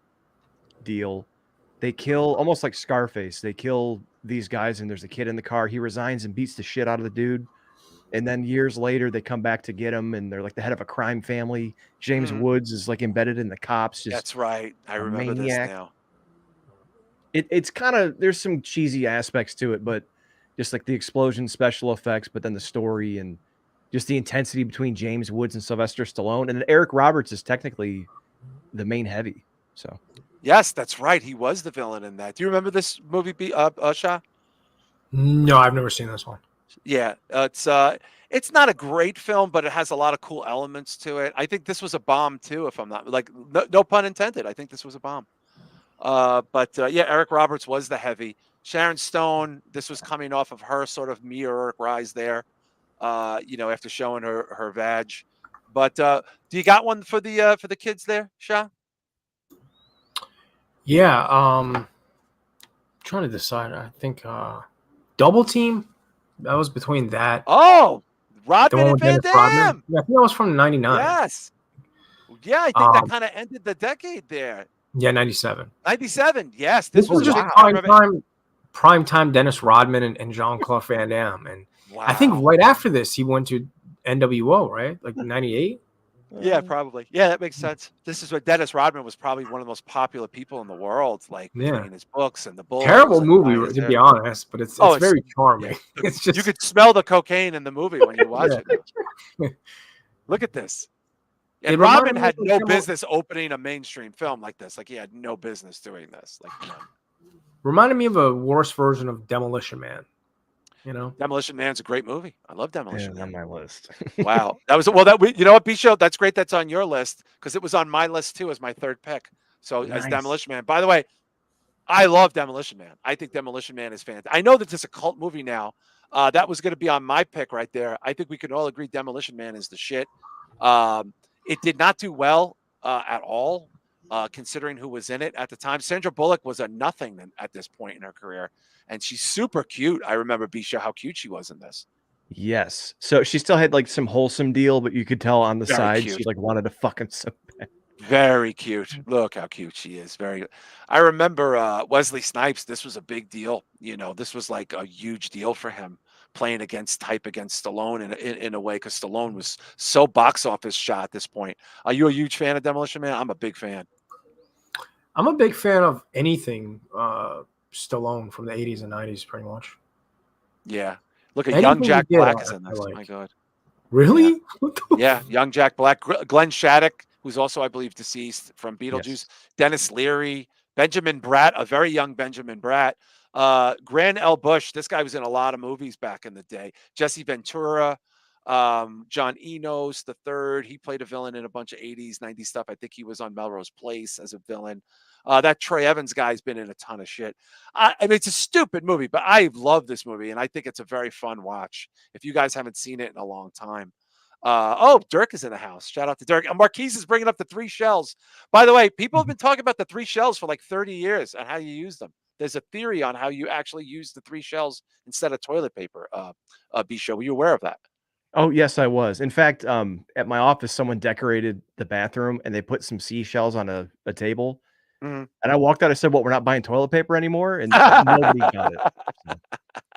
deal. They kill, almost like Scarface, they kill these guys and there's a kid in the car. He resigns and beats the shit out of the dude. And then years later, they come back to get him, and they're like the head of a crime family. James Woods is like embedded in the cops. That's right. I remember this now. It's kind of, there's some cheesy aspects to it, but just like the explosion special effects, but then the story and just the intensity between James Woods and Sylvester Stallone. And Eric Roberts is technically the main heavy. So Yes, that's right. He was the villain in that. Do you remember this movie, Shah? No, I've never seen this one. Yeah, it's not a great film, but it has a lot of cool elements to it. I think this was a bomb too, if I'm not like no pun intended. I think this was a bomb. But yeah, Eric Roberts was the heavy. Sharon Stone, this was coming off of her sort of meteoric rise there. After showing her vag. But do you got one for the kids there, Shah? Yeah, trying to decide. I think Double Team. That was between that. Oh, the Rodman one and with Van Dennis Rodman. Damme. Yeah, I think that was from '99. Yes. Yeah, I think that kind of ended the decade there. Yeah, '97. 97. Yes, this was just prime time Dennis Rodman and Jean-Claude Van Damme. And I think right after this, he went to NWO, right? Like '98. Yeah, probably. Yeah, that makes sense. This is what Dennis Rodman was probably one of the most popular people in the world, like between his books and the Bulls. Terrible movie, to be honest, but it's very charming. Yeah. It's just you could smell the cocaine in the movie when you watch it. Look at this. And Rodman had no business opening a mainstream film like this. Like he had no business doing this. Like reminded me of a worse version of Demolition Man. Demolition Man's a great movie. I love Demolition Man. On my list. Wow. That was you know what, B-Show? That's great that's on your list because it was on my list too as my third pick. So as Demolition Man. By the way, I love Demolition Man. I think Demolition Man is fantastic. I know that it's a cult movie now. That was going to be on my pick right there. I think we can all agree Demolition Man is the shit. It did not do well at all, considering who was in it at the time. Sandra Bullock was a nothing at this point in her career, and she's super cute. I remember Bisha how cute she was in this. Yes, so she still had like some wholesome deal, but you could tell on the side she like wanted to fuck him so bad. Very cute. Look how cute she is. Very. I remember Wesley Snipes. This was a big deal. This was like a huge deal for him. Playing against Stallone in a way because Stallone was so box office shot at this point. Are you a huge fan of Demolition Man? I'm a big fan. I'm a big fan of anything Stallone from the 80s and 90s, pretty much. Yeah. Look at young Jack Black is in this. Like. Oh my God. Really? Yeah. Young Jack Black. Glenn Shattuck, who's also, I believe, deceased from Beetlejuice. Yes. Dennis Leary. Benjamin Bratt, a very young Benjamin Bratt. Gran L. Bush, this guy was in a lot of movies back in the day. Jesse Ventura, John Enos the third. He played a villain in a bunch of 80s, 90s stuff. I think he was on Melrose Place as a villain. That Troy Evans guy's been in a ton of shit. I mean, it's a stupid movie, but I love this movie, and I think it's a very fun watch. If you guys haven't seen it in a long time. Dirk is in the house. Shout out to Dirk. Marquise is bringing up the 3 shells. By the way, people have been talking about the 3 shells for like 30 years and how you use them. There's a theory on how you actually use the 3 shells instead of toilet paper. B-Show, were you aware of that? Oh, yes, I was. In fact, at my office, someone decorated the bathroom and they put some seashells on a table. Mm-hmm. And I walked out. I said, "Well, we're not buying toilet paper anymore," and nobody got it. So.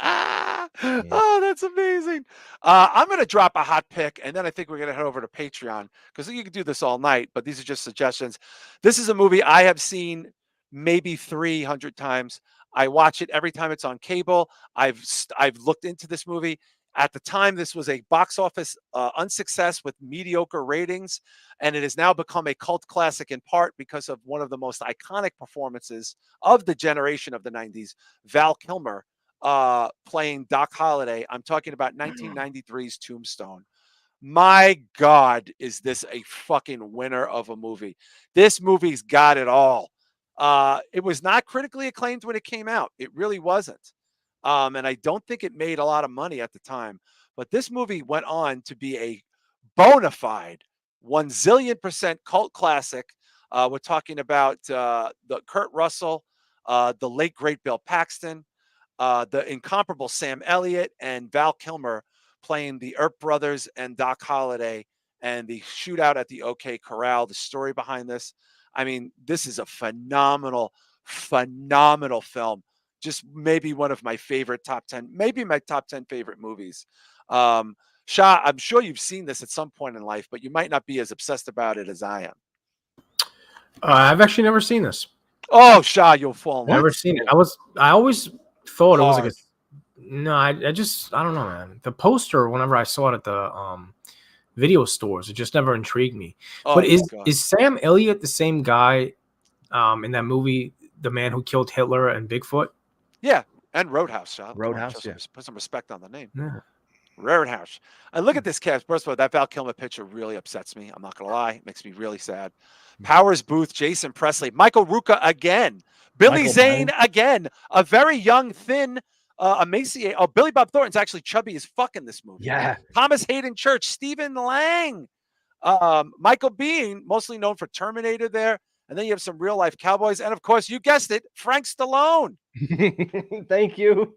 Yeah. Oh, that's amazing. I'm going to drop a hot pick, and then I think we're going to head over to Patreon because you can do this all night, but these are just suggestions. This is a movie I have seen maybe 300 times. I watch it every time it's on cable. I've looked into this movie. At the time, this was a box office unsuccess with mediocre ratings, and it has now become a cult classic in part because of one of the most iconic performances of the generation of the 90s, Val Kilmer playing Doc Holliday. I'm talking about 1993's Tombstone. My God, is this a fucking winner of a movie? This movie's got it all. It was not critically acclaimed when it came out. It really wasn't. And I don't think it made a lot of money at the time. But this movie went on to be a bona fide 1 zillion% cult classic. We're talking about the Kurt Russell, the late, great Bill Paxton, the incomparable Sam Elliott, and Val Kilmer playing the Earp brothers and Doc Holliday, and the shootout at the OK Corral, the story behind this. I mean, this is a phenomenal, phenomenal film. Just maybe one of my favorite top 10, maybe my top 10 favorite movies. Shah, I'm sure you've seen this at some point in life, but you might not be as obsessed about it as I am. I've actually never seen this. Oh, Shah, you'll fall in love. Never seen it. I always thought it was like Hard. no, I don't know, man. The poster, whenever I saw it at the video stores, it just never intrigued me. Oh But my God. is Sam Elliott the same guy in that movie, The Man Who Killed Hitler and Bigfoot? Yeah, and Roadhouse, Shah. Roadhouse, yeah. Put some respect on the name. Yeah. Roadhouse. I look at this cast. First of all, that Val Kilmer picture really upsets me. I'm not gonna lie, it makes me really sad. Powers Booth, Jason Presley, Michael Ruka again, Billy Michael Zane Myers. again, a very young, thin, emaciated. Oh, Billy Bob Thornton's actually chubby as fuck in this movie. Yeah. Thomas Hayden Church, Stephen Lang, Michael Biehn, mostly known for Terminator there. And then you have some real life cowboys. And of course, you guessed it, Frank Stallone. Thank you.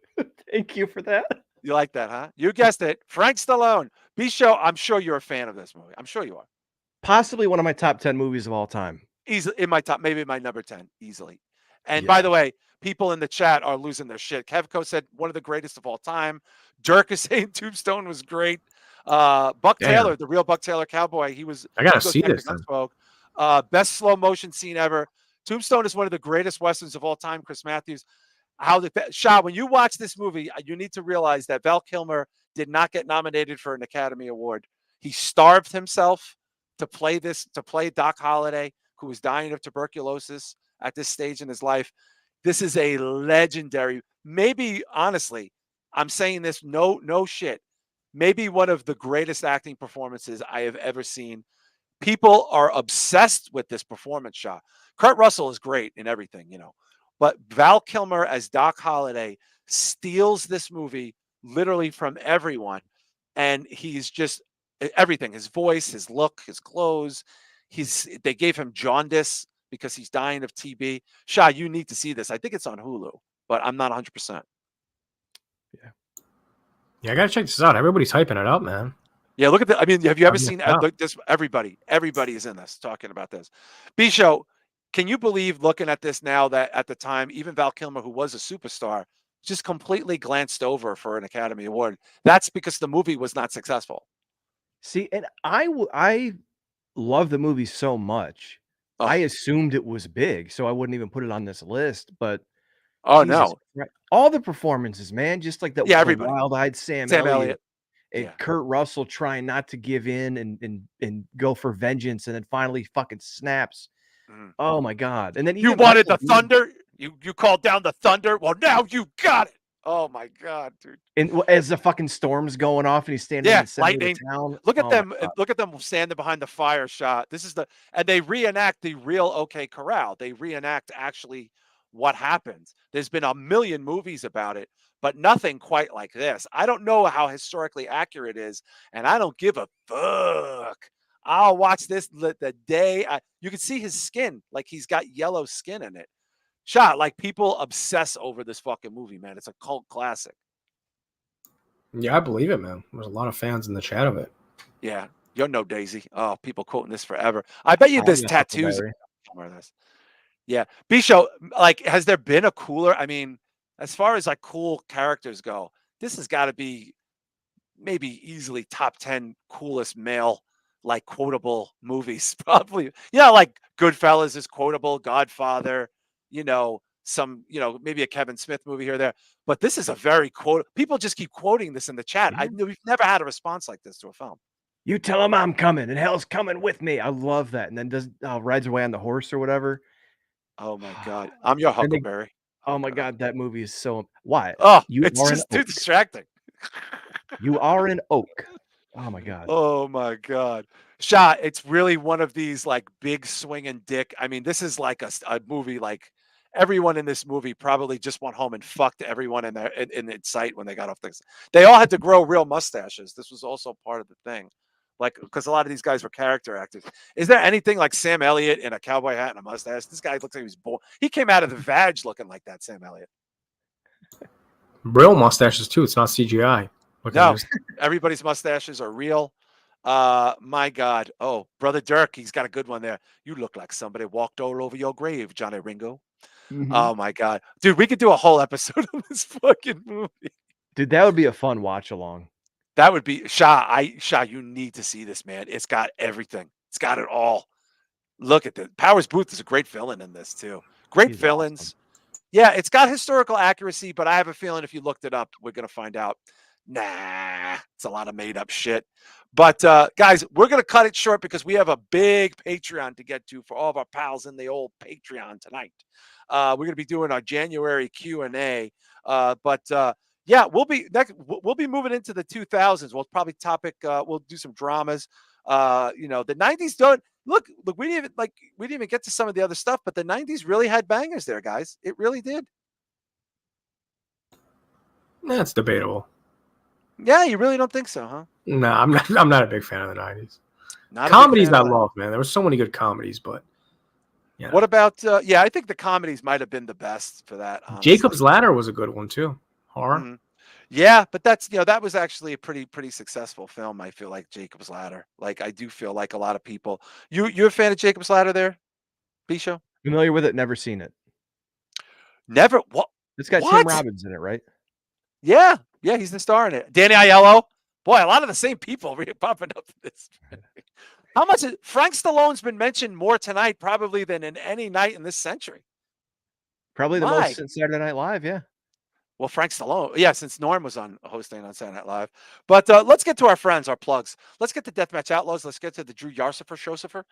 Thank you for that. You like that, huh? You guessed it, Frank Stallone. B-Show, I'm sure you're a fan of this movie. I'm sure you are. Possibly one of my top 10 movies of all time. Easily in my top, maybe my number 10, easily. And Yeah. by the way, people in the chat are losing their shit. Kevco said one of the greatest of all time. Dirk is saying Tombstone was great. Buck Taylor, the real Buck Taylor cowboy, he was. I gotta see this. Best slow motion scene ever. Tombstone is one of the greatest westerns of all time. Chris Matthews. Shah, when you watch this movie, you need to realize that Val Kilmer did not get nominated for an Academy Award. He starved himself to play Doc Holliday, who was dying of tuberculosis at this stage in his life. This is a legendary, maybe honestly, I'm saying this no shit, maybe one of the greatest acting performances I have ever seen. People are obsessed with this performance, Shah. Kurt Russell is great in everything, but Val Kilmer as Doc Holliday steals this movie literally from everyone. And he's just everything, his voice, his look, his clothes. They gave him jaundice because he's dying of TB. Shah, you need to see this. I think it's on Hulu, but I'm not 100%. Yeah, I gotta check this out. Everybody's hyping it up, man. Yeah, look at that. I mean, have you ever seen this? Everybody is in this talking about this. B-Show, can you believe looking at this now that at the time, even Val Kilmer, who was a superstar, just completely glanced over for an Academy Award? That's because the movie was not successful. See, and I love the movie so much. Oh. I assumed it was big, so I wouldn't even put it on this list. But no, all the performances, man, just like that. Yeah, everybody. Wild-eyed Sam Elliott. And Kurt Russell trying not to give in and go for vengeance, and then finally fucking snaps. Oh my God! And then you wanted the thunder. You called down the thunder. Well, now you got it. Oh my God, dude! And as the fucking storm's going off, and he's standing in the center of the town. Look at them! Look at them standing behind the fire shot. This is and they reenact the real OK Corral. They reenact actually what happens. There's been a million movies about it, but nothing quite like this. I don't know how historically accurate it is, and I don't give a fuck. I'll watch this the day. You can see his skin, like he's got yellow skin in it. Shot, like people obsess over this fucking movie, man. It's a cult classic. Yeah, I believe it, man. There's a lot of fans in the chat of it. Yeah, you're no Daisy. Oh, people quoting this forever. I bet you there's tattoos. Yeah, B-Show, like, has there been a cooler? I mean, as far as like cool characters go, this has got to be maybe easily top 10 coolest male, like, quotable movies. Probably, like Goodfellas is quotable, Godfather, maybe a Kevin Smith movie here or there. But this is a very people just keep quoting this in the chat. We've never had a response like this to a film. You tell him I'm coming and hell's coming with me. I love that. And then rides away on the horse or whatever. Oh my God, I'm your Huckleberry. Oh my God, that movie is so why? Oh, it's just too distracting. You are an oak. Oh my God. Oh my God. Shah, it's really one of these like big swinging dick. I mean, this is like a movie, like everyone in this movie probably just went home and fucked everyone in sight when they got off things. They all had to grow real mustaches. This was also part of the thing. Like, because a lot of these guys were character actors. Is there anything like Sam Elliott in a cowboy hat and a mustache? This guy looks like he was born. He came out of the vag looking like that, Sam Elliott. Real mustaches too. It's not CGI. No, everybody's mustaches are real. My God. Oh, Brother Dirk, he's got a good one there. You look like somebody walked all over your grave, Johnny Ringo. Mm-hmm. Oh my God. Dude, we could do a whole episode of this fucking movie. Dude, that would be a fun watch along. That would be Shah. You need to see this, man. It's got everything. It's got it all. Look at this. Powers Booth is a great villain in this too. Great He's villains. awesome. Yeah, it's got historical accuracy, but I have a feeling if you looked it up, we're going to find out, nah, it's a lot of made up shit. But guys, we're going to cut it short because we have a big Patreon to get to for all of our pals in the old Patreon tonight. We're going to be doing our January Q&A. Yeah, we'll be moving into the 2000s. We'll probably we'll do some dramas. The 90s don't look, we didn't even get to some of the other stuff, but the 90s really had bangers there, guys. It really did. That's debatable. Yeah, you really don't think so, huh? No, I'm not. I'm not a big fan of the '90s. Not Comedies I love, man. There were so many good comedies, but yeah. What about? I think the comedies might have been the best for that. Honestly. Jacob's Ladder was a good one too. Horror. Mm-hmm. Yeah, but that's that was actually a pretty successful film. I feel like Jacob's Ladder. Like I do feel like a lot of people. You're a fan of Jacob's Ladder, there, B-Show? Familiar with it? Never seen it. Never. What? It's got Tim Robbins in it, right? Yeah, he's the star in it. Danny Aiello. Boy, a lot of the same people popping up in this. How much Frank Stallone's been mentioned more tonight, probably than in any night in this century. Probably the most since Saturday Night Live, yeah. Well, Frank Stallone, yeah, since Norm was hosting on Saturday Night Live. But let's get to our friends, our plugs. Let's get to Deathmatch Outlaws. Let's get to the Drew Yarsifer Showsifer,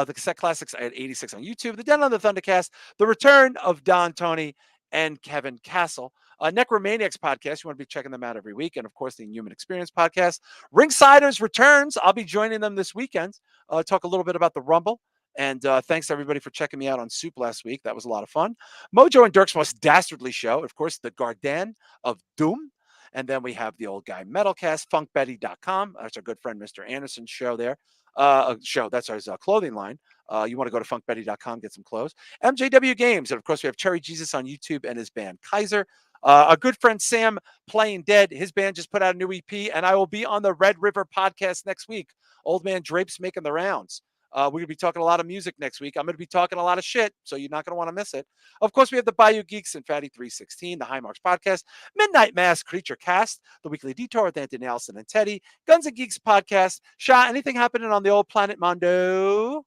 the cassette classics at 86 on YouTube, the Den on the Thundercast, the return of Don Tony and Kevin Castle. Necromaniacs podcast. You want to be checking them out every week. And of course, the Inhuman Experience podcast. Ringsiders returns. I'll be joining them this weekend. Talk a little bit about the Rumble. And thanks everybody for checking me out on Soup last week. That was a lot of fun. Mojo and Dirk's Most Dastardly Show. Of course, the Garden of Doom. And then we have the Old Guy Metalcast, funkbetty.com. That's our good friend, Mr. Anderson's show there. That's our clothing line. You want to go to funkbetty.com, get some clothes. MJW Games. And of course, we have Cherry Jesus on YouTube and his band Kaiser. Our good friend Sam Playing Dead, his band just put out a new EP, and I will be on the Red River podcast next week. Old Man Drape's making the rounds. We're going to be talking a lot of music next week. I'm going to be talking a lot of shit, so you're not going to want to miss it. Of course, we have the Bayou Geeks and Fatty 316, the High Marks podcast, Midnight Mass Creature Cast, the Weekly Detour with Anthony Nelson and Teddy, Guns and Geeks podcast. Shah, anything happening on the old Planet Mondo?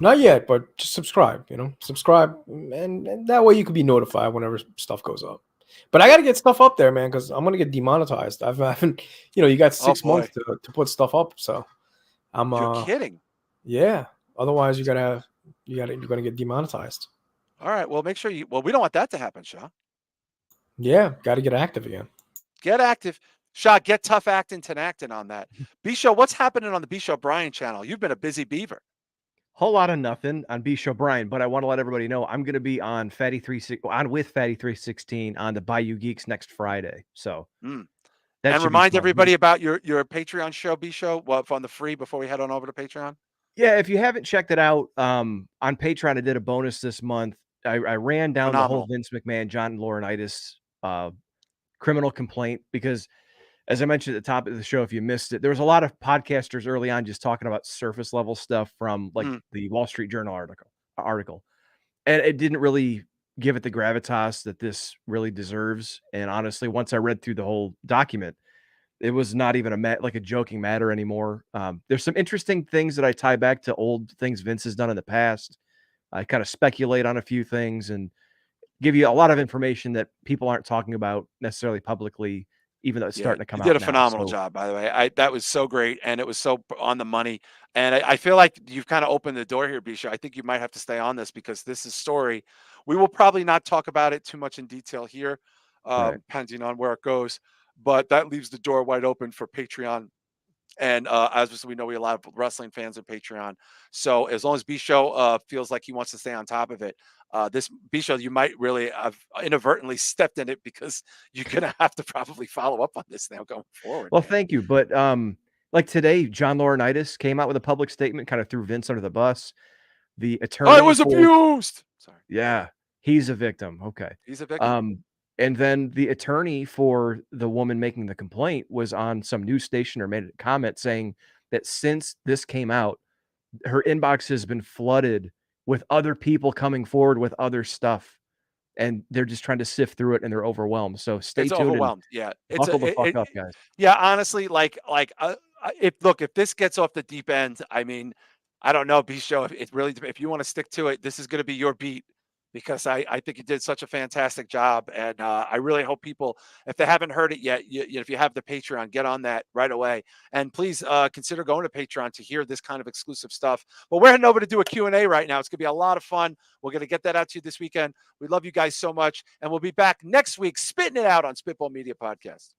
Not yet, but just subscribe, subscribe. And that way you can be notified whenever stuff goes up. But I got to get stuff up there, man, because I'm going to get demonetized. I haven't, you got 6 months to put stuff up. So You're kidding. Yeah. Otherwise, you're going to get demonetized. All right. Well, make sure we don't want that to happen, Shah. Yeah. Got to get active again. Get active. Shah, get tough acting to acting on that. B-Show, what's happening on the B-Show Brian channel? You've been a busy beaver. Whole lot of nothing on B-Show Brian, but I want to let everybody know I'm going to be on with Fatty 316 on the Bayou Geeks next Friday. So and remind everybody about your Patreon show, B-Show, on the free before we head on over to Patreon. Yeah, if you haven't checked it out, on Patreon, I did a bonus this month. I ran down the whole Vince McMahon, John Laurinaitis criminal complaint because, as I mentioned at the top of the show, if you missed it, there was a lot of podcasters early on just talking about surface level stuff from the Wall Street Journal article. And it didn't really give it the gravitas that this really deserves. And honestly, once I read through the whole document, it was not even a joking matter anymore. There's some interesting things that I tie back to old things Vince has done in the past. I kind of speculate on a few things and give you a lot of information that people aren't talking about necessarily publicly, even though it's starting to come out. You did a phenomenal job, by the way. That was so great, and it was so on the money. And I feel like you've kind of opened the door here, Bisha. I think you might have to stay on this because this is story. We will probably not talk about it too much in detail here, depending on where it goes. But that leaves the door wide open for Patreon. And as we know, we have a lot of wrestling fans on Patreon. So as long as B-Show feels like he wants to stay on top of it, this B-Show, you might really have inadvertently stepped in it because you're going to have to probably follow up on this now going forward. Well, thank you. But like today, John Laurinaitis came out with a public statement, kind of threw Vince under the bus. The attorney. I was abused. Sorry. Yeah, he's a victim. Okay. He's a victim. And then the attorney for the woman making the complaint was on some news station or made a comment saying that since this came out, her inbox has been flooded with other people coming forward with other stuff. And they're just trying to sift through it and they're overwhelmed. So stay tuned. Overwhelmed. Yeah. Buckle the fuck up, guys. Yeah. Honestly, if this gets off the deep end, I mean, I don't know, B-Show, if you want to stick to it, this is going to be your beat. because I think you did such a fantastic job. And I really hope people, if they haven't heard it yet, if you have the Patreon, get on that right away. And please consider going to Patreon to hear this kind of exclusive stuff. But we're heading over to do a Q&A right now. It's going to be a lot of fun. We're going to get that out to you this weekend. We love you guys so much. And we'll be back next week spitting it out on Spitball Media Podcast.